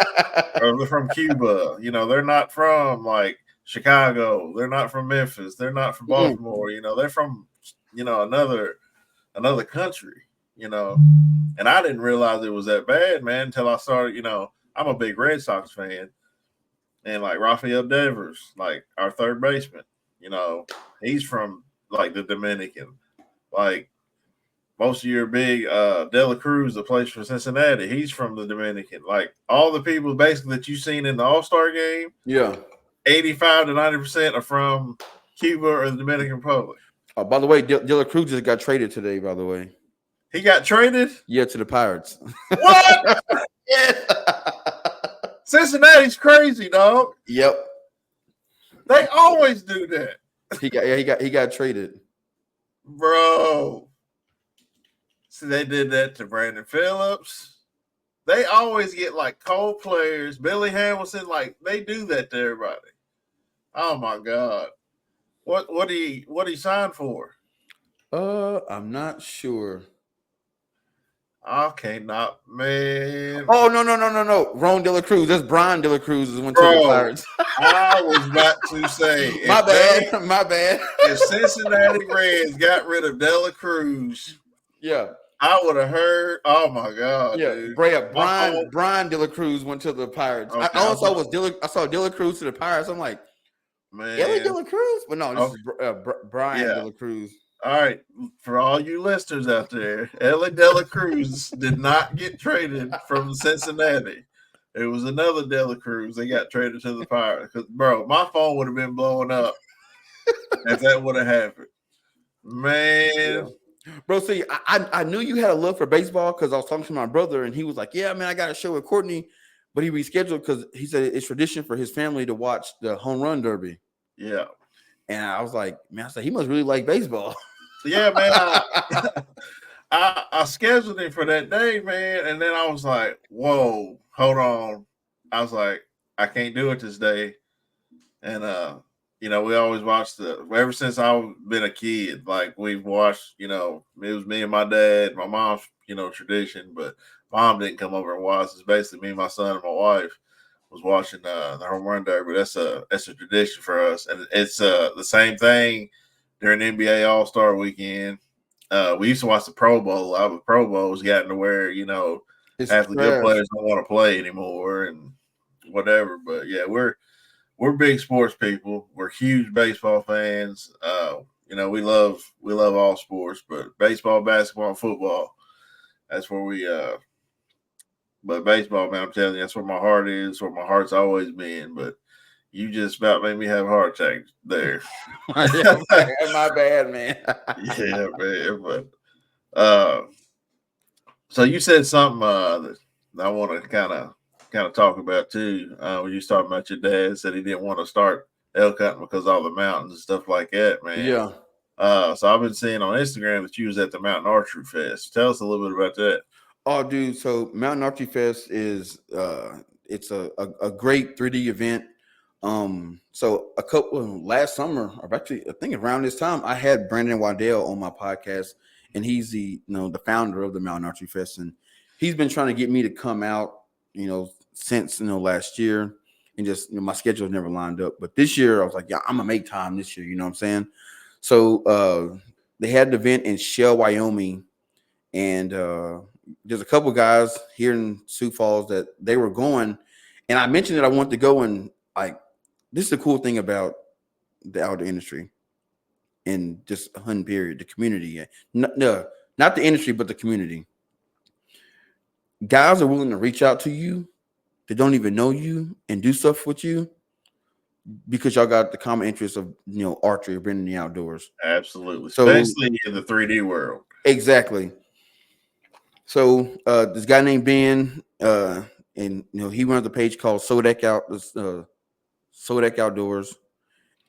Speaker 2: or they're from Cuba. They're not from, like, Chicago. They're not from Memphis. They're not from Baltimore. You know, they're from another country. You know, and I didn't realize it was that bad, man, until I started. You know, I'm a big Red Sox fan, and like Rafael Devers, like our third baseman, you know, he's from like the Dominican. Like most of your big De La Cruz that plays for Cincinnati, he's from the Dominican. Like all the people basically that you've seen in the All-Star game, 85 to 90% are from Cuba or the Dominican Republic.
Speaker 3: Oh, by the way, De La Cruz just got traded today, by the way.
Speaker 2: He got traded?
Speaker 3: Yeah, to the Pirates.
Speaker 2: What? Cincinnati's crazy, dog.
Speaker 3: Yep.
Speaker 2: They always do that.
Speaker 3: He got traded.
Speaker 2: Bro. See, they did that to Brandon Phillips. They always get like cold players. Billy Hamilton, like they do that to everybody. Oh my God. What he signed for?
Speaker 3: I'm not sure.
Speaker 2: Okay, not man.
Speaker 3: Oh no. Ron De La Cruz. That's Brian De La Cruz is went to the Pirates.
Speaker 2: I was about to say
Speaker 3: my bad.
Speaker 2: If Cincinnati Reds got rid of De La Cruz,
Speaker 3: yeah,
Speaker 2: I would have heard. Oh my God,
Speaker 3: yeah,
Speaker 2: dude.
Speaker 3: Brian De La Cruz went to the Pirates.
Speaker 2: Okay,
Speaker 3: I saw De La Cruz to the Pirates. I'm like,
Speaker 2: man,
Speaker 3: Ellie De La Cruz, but no, this is Brian De La Cruz.
Speaker 2: All right, for all you listeners out there, Ellie De La Cruz did not get traded from Cincinnati. It was another De La Cruz. They got traded to the Pirates. Because, bro, my phone would have been blowing up if that would have happened. Man.
Speaker 3: Yeah. Bro, see, I knew you had a love for baseball because I was talking to my brother, and he was like, yeah, man, I got a show with Courtney. But he rescheduled because he said it's tradition for his family to watch the home run derby.
Speaker 2: Yeah.
Speaker 3: And I was like, man, he must really like baseball.
Speaker 2: Yeah, man. I scheduled him for that day, man. And then I was like, whoa, hold on. I was like, I can't do it this day. And, you know, we always watched ever since I've been a kid, like we've watched, you know, it was me and my dad, my mom's, you know, tradition, but mom didn't come over and watch. It's basically me, my son, and my wife was watching the home run derby. That's a tradition for us. And it's the same thing during NBA All-Star weekend. We used to watch the Pro Bowl. The Pro Bowl's gotten to where, you know, half the good players don't want to play anymore and whatever. But yeah, we're big sports people. We're huge baseball fans. You know, we love all sports, but baseball, basketball, and football, that's where we but baseball, man, I'm telling you, that's where my heart is, where my heart's always been. But you just about made me have a heart attack there.
Speaker 3: My bad, man.
Speaker 2: Yeah, man. But so you said something that I want to kind of talk about too. When you was talking about your dad said he didn't want to start elk hunting because of all the mountains and stuff like that, man.
Speaker 3: Yeah.
Speaker 2: So I've been seeing on Instagram that you was at the Mountain Archery Fest. Tell us a little bit about that.
Speaker 3: Oh, dude. So Mountain Archery Fest is it's a great 3D event. So last summer, or actually I think around this time, I had Brandon Waddell on my podcast, and he's the founder of the Mountain Archery Fest, and he's been trying to get me to come out, since last year, and just my schedule never lined up. But this year I was like, yeah, I'm gonna make time this year. You know what I'm saying? So they had an event in Shell, Wyoming, and there's a couple guys here in Sioux Falls that they were going, and I mentioned that I wanted to go, and like, this is the cool thing about the outdoor industry and just hunting period, the community. No, not the industry, but the community. Guys are willing to reach out to you that don't even know you and do stuff with you because y'all got the common interest of archery or being in the outdoors.
Speaker 2: Absolutely, especially in the 3D world.
Speaker 3: Exactly. So this guy named Ben, and he runs a page called Sodak Outdoors,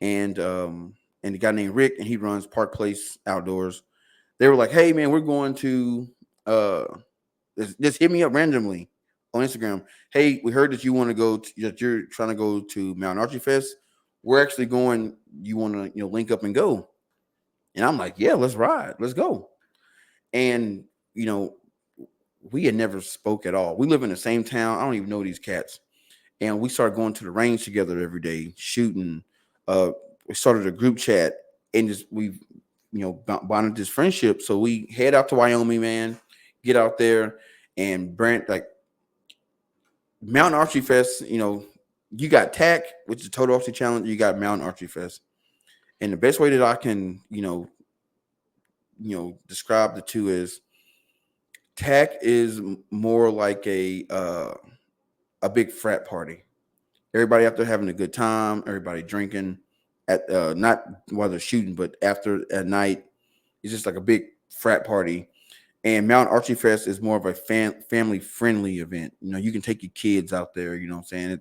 Speaker 3: and the guy named Rick, and he runs Park Place Outdoors. They were like, "Hey man, we're going to just hit me up randomly on Instagram. Hey, we heard that you want to go. That you're trying to go to Mountain Archery Fest. We're actually going. You want to link up and go?" And I'm like, "Yeah, let's ride. Let's go." And we had never spoke at all. We live in the same town. I don't even know these cats. And we started going to the range together every day, shooting. we started a group chat and just we've bonded this friendship. So we head out to Wyoming, man, get out there and Brent like Mountain Archery Fest. You got TAC, which is Total Archery Challenge. You got Mountain Archery Fest, and the best way that I can describe the two is TAC is more like a big frat party. Everybody out there having a good time. Everybody drinking at not while they're shooting, but after at night. It's just like a big frat party. And Mountain Archery Fest is more of a family friendly event. You can take your kids out there. You know what I'm saying?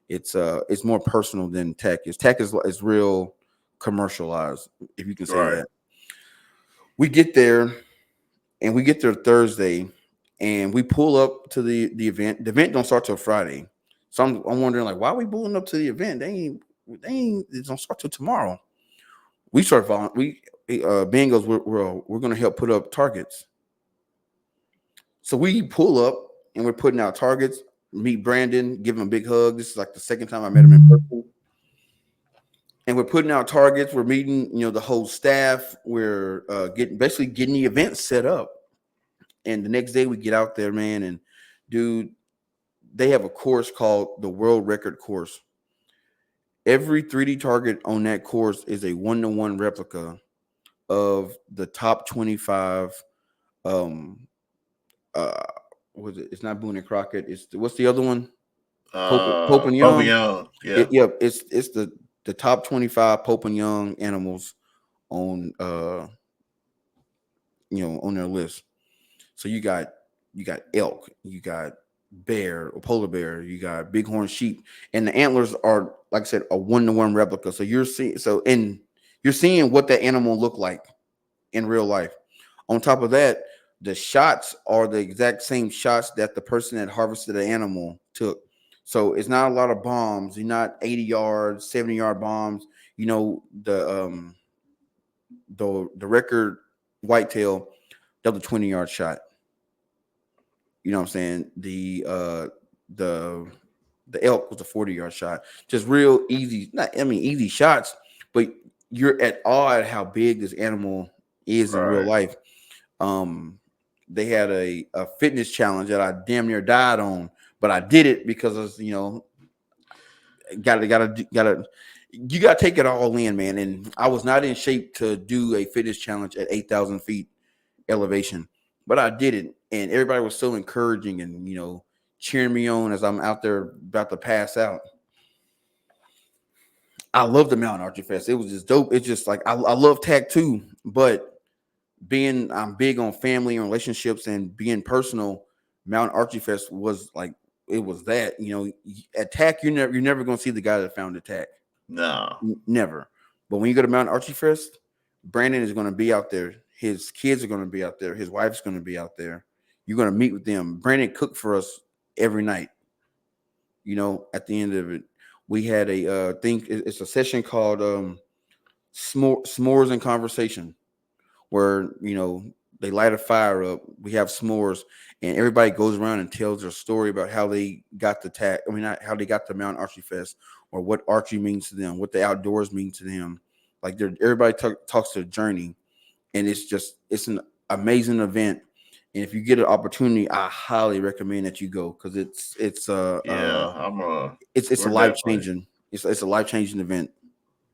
Speaker 3: It's more personal than TAC is. TAC is real commercialized, if you can say that. We get there Thursday, and we pull up to the event. The event don't start till Friday. So I'm wondering, like, why are we pulling up to the event? They ain't it don't start till tomorrow. We start Ben goes, we're gonna help put up targets. So we pull up and we're putting out targets. Meet Brandon, give him a big hug. This is like the second time I met him in person. And we're putting out targets. We're meeting, the whole staff. We're getting the event set up. And the next day we get out there, man, and dude, they have a course called the World Record Course. Every 3D target on that course is a 1-to-1 replica of the top 25. Was it? It's not Boone and Crockett. What's the other one? Pope and Young.
Speaker 2: Yeah.
Speaker 3: It's the top 25 Pope and Young animals on on their list. So you got elk, you got bear or polar bear, you got bighorn sheep, and the antlers are, like I said, a 1-to-1 replica. So you're seeing what that animal looked like in real life. On top of that, the shots are the exact same shots that the person that harvested the animal took. So it's not a lot of bombs. You're not 80-yard, 70-yard bombs. The record whitetail, that was a 20-yard shot. You know what I'm saying? The elk was a 40-yard shot. Just real easy, easy shots, but you're at awe at how big this animal is in real life. They had a fitness challenge that I damn near died on, but I did it because you gotta take it all in, man. And I was not in shape to do a fitness challenge at 8,000 feet elevation, but I did it, and everybody was so encouraging and cheering me on as I'm out there about to pass out. I love the Mountain Archery Fest. It was just dope. It's just like I love TAC too, but I'm big on family and relationships and being personal. Mountain Archery Fest was like it was that. At TAC, you're never gonna see the guy that found the TAC.
Speaker 2: No,
Speaker 3: never. But when you go to Mountain Archery Fest, Brandon is going to be out there. His kids are going to be out there. His wife's going to be out there. You're going to meet with them. Brandon cooked for us every night. At the end of it, we had a thing. It's a session called S'mores and Conversation, where they light a fire up. We have s'mores, and everybody goes around and tells their story about how they got the TAC. Not how they got the Mountain Archery Fest, or what archery means to them, what the outdoors mean to them. Like everybody talks their journey, and it's an amazing event. And if you get an opportunity, I highly recommend that you go because it's a life changing. It's a life changing event.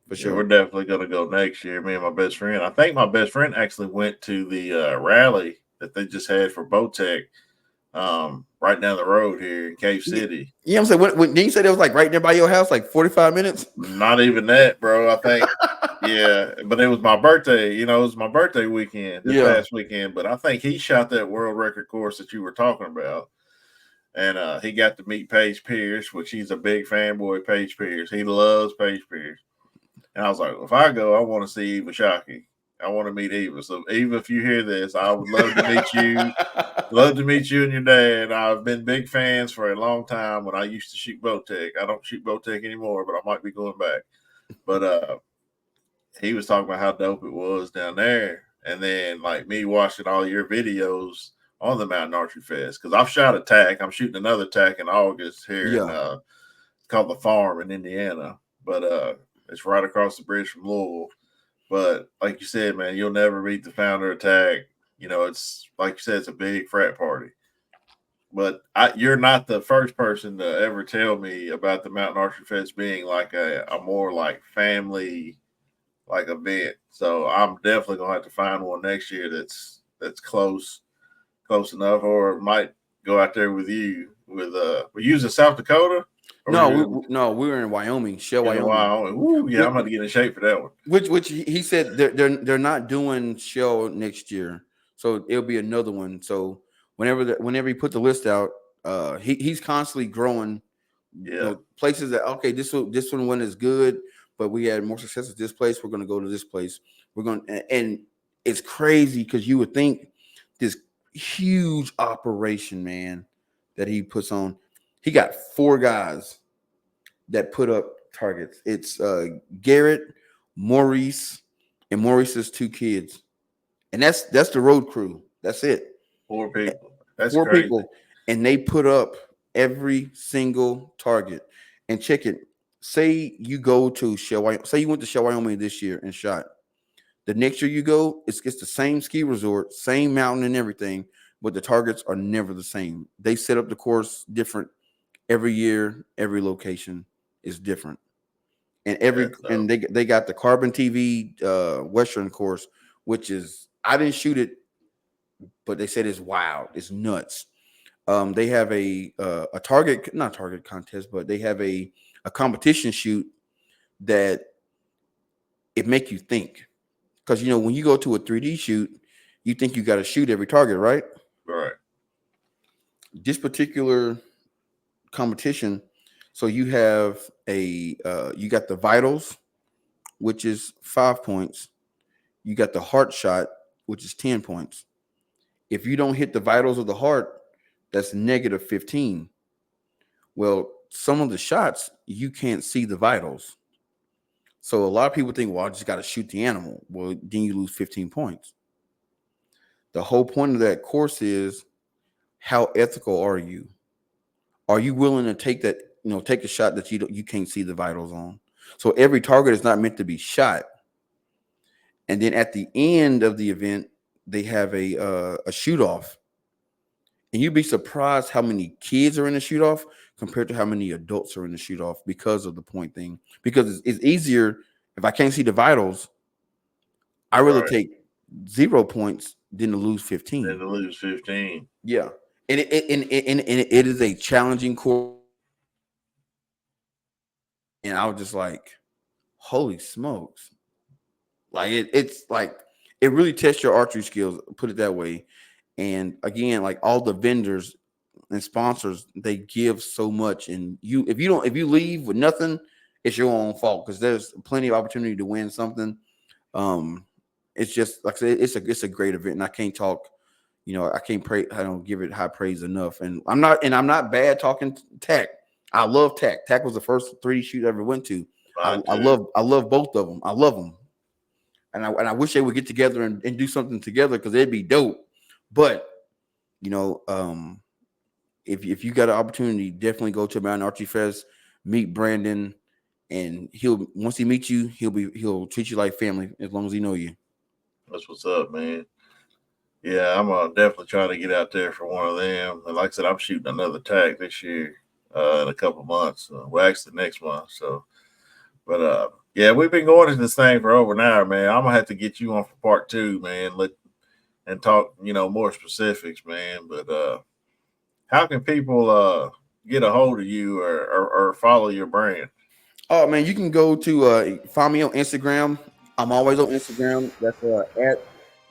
Speaker 3: For sure.
Speaker 2: Yeah, we're definitely going to go next year. Me and my best friend. I think my best friend actually went to the rally that they just had for Bowtech right down the road here in Cave City.
Speaker 3: Yeah, I'm saying, when did you say that was like right there by your house, like 45 minutes?
Speaker 2: Not even that, bro. I think, yeah, but it was my birthday. It was my birthday weekend, this past weekend. But I think he shot that world record course that you were talking about. And he got to meet Paige Pierce, which he's a big fanboy. Paige Pierce. He loves Paige Pierce. And I was like, if I go, I want to see Eva Shockey. I want to meet Eva. So, Eva, if you hear this, I would love to meet you. Love to meet you and your dad. I've been big fans for a long time when I used to shoot Bowtech. I don't shoot Bowtech anymore, but I might be going back. But he was talking about how dope it was down there. And then, like, me watching all your videos on the Mountain Archery Fest. Because I've shot a TAC. I'm shooting another TAC in August here. It's called The Farm in Indiana. But It's right across the bridge from Louisville. But like you said, man, you'll never beat the founder attack. It's like you said, it's a big frat party. But you're not the first person to ever tell me about the Mountain Archery Fest being like a more like family like event. So I'm definitely gonna have to find one next year that's close enough, or might go out there with you. Were you in South Dakota?
Speaker 3: No, we were in Wyoming, Shell,
Speaker 2: In
Speaker 3: Wyoming.
Speaker 2: Wyoming. Woo, yeah, I'm about to get in shape for that one.
Speaker 3: Which he said they're not doing Shell next year, so it'll be another one. So whenever he put the list out, he's constantly growing.
Speaker 2: Yeah.
Speaker 3: Places that this one is good, but we had more success at this place. We're going to go to this place. And it's crazy because you would think this huge operation, man, that he puts on. He got 4 guys that put up targets. It's Garrett, Maurice, and Maurice's 2 kids, and that's the road crew. That's it.
Speaker 2: 4 people. That's
Speaker 3: 4
Speaker 2: crazy.
Speaker 3: people, and they put up every single target. And check it. Say you go to Shell Wyoming. Say you went to Shell Wyoming this year and shot. The next year you go, it's the same ski resort, same mountain and everything, but the targets are never the same. They set up the course different every year. Every location is different. And they got the Carbon TV Western course, which is, I didn't shoot it, but they said it's wild, it's nuts. They have a not target contest, but they have a competition shoot that it make you think, because when you go to a 3D shoot, you think you got to shoot every target, right?
Speaker 2: Right.
Speaker 3: This particular competition, so you have you got the vitals, which is 5 points. You got the heart shot, which is 10 points. If you don't hit the vitals of the heart, that's negative 15. Well, some of the shots, you can't see the vitals. So a lot of people think, well, I just got to shoot the animal. Well, then you lose 15 points. The whole point of that course is, how ethical are you? Are you willing to take that, take a shot that you can't see the vitals on? So every target is not meant to be shot. And then at the end of the event, they have a shoot off. And you'd be surprised how many kids are in the shoot off compared to how many adults are in the shoot off, because of the point thing. Because it's easier, if I can't see the vitals, I rather take 0 points than to lose 15.
Speaker 2: Than to lose 15.
Speaker 3: Yeah. And it is a challenging course. And I was just like, holy smokes. Like it's like, it really tests your archery skills, put it that way. And again, like all the vendors and sponsors, they give so much. And if you leave with nothing, it's your own fault, because there's plenty of opportunity to win something. It's just like I said, it's a great event, and I can't talk. I don't give it high praise enough. And I'm not bad talking tack. I love tack. Tack was the first 3D shoot I ever went to. I love both of them. I love them. And I wish they would get together and do something together, because it'd be dope. But if you got an opportunity, definitely go to Mountain Archery Fest, meet Brandon, and once he meets you, he'll treat you like family, as long as he know you.
Speaker 2: That's what's up, man. Yeah, I'm definitely trying to get out there for one of them. And like I said, I'm shooting another tag this year in a couple of months. Well, actually next month. So, but yeah, we've been going to this thing for over an hour, man. I'm gonna have to get you on for part 2, man. And talk, more specifics, man. But how can people get a hold of you or follow your brand?
Speaker 3: Oh man, you can go to find me on Instagram. I'm always on Instagram. That's at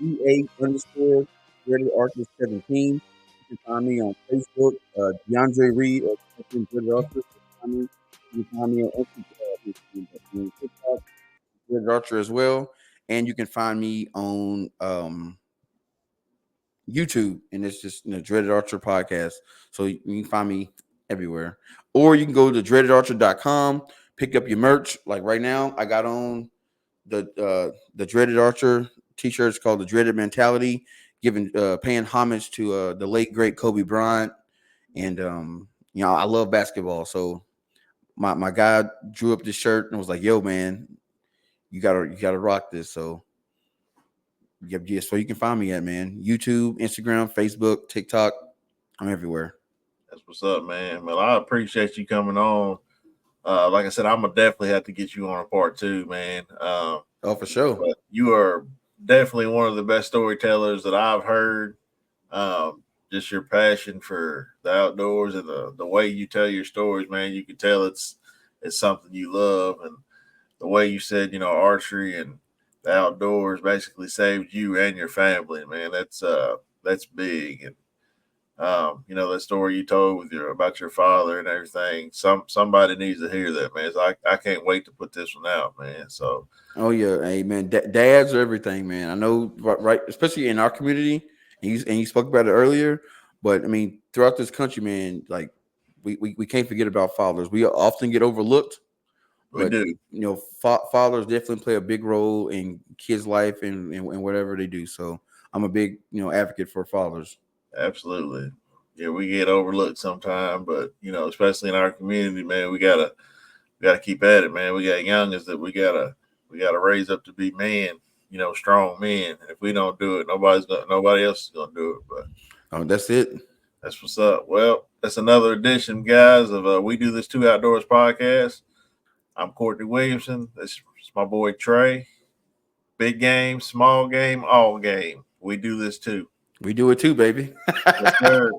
Speaker 3: EA_Dreaded17. You can find me on Facebook, DeAndre Reed, or Dreaded Archer. You can find me on Instagram, TikTok, Dreaded Archer as well. And you can find me on YouTube, and it's just Dreaded Archer podcast. So you can find me everywhere. Or you can go to dreadedarcher.com, pick up your merch. Like right now, I got on the Dreaded Archer t-shirts called the Dreaded Mentality, paying homage to the late great Kobe Bryant. And I love basketball, so my guy drew up this shirt and was like, "Yo, man, you gotta rock this." So yeah, so you can find me at, man, YouTube, Instagram, Facebook, TikTok. I'm everywhere.
Speaker 2: That's what's up, man. Well, I appreciate you coming on. Like I said, I'm gonna definitely have to get you on a part 2, man.
Speaker 3: Oh, for sure.
Speaker 2: But you are definitely one of the best storytellers that I've heard. Just your passion for the outdoors and the way you tell your stories, man. You can tell it's something you love, and the way you said, archery and the outdoors basically saved you and your family, man. That's big. And that story you told with about your father and everything. Somebody needs to hear that, man. So I can't wait to put this one out, man. So
Speaker 3: Oh yeah, hey man, dads are everything, man. I know, right? Especially in our community, and you spoke about it earlier. But I mean, throughout this country, man, like we can't forget about fathers. We often get overlooked,
Speaker 2: we
Speaker 3: but
Speaker 2: do.
Speaker 3: fathers definitely play a big role in kids' life and whatever they do. So I'm a big advocate for fathers.
Speaker 2: Absolutely. Yeah, we get overlooked sometime, but especially in our community, man, we gotta keep at it, man. We got youngins that we gotta raise up to be men, strong men. And if we don't do it, nobody else is gonna do it. But
Speaker 3: That's it.
Speaker 2: that's what's up. Well, that's another edition, guys, of We Do This Two Outdoors podcast. I'm Courtney Williamson. This is my boy Trey. Big game, small game, all game. We do this too.
Speaker 3: We do it too, baby.
Speaker 2: Yes, sir.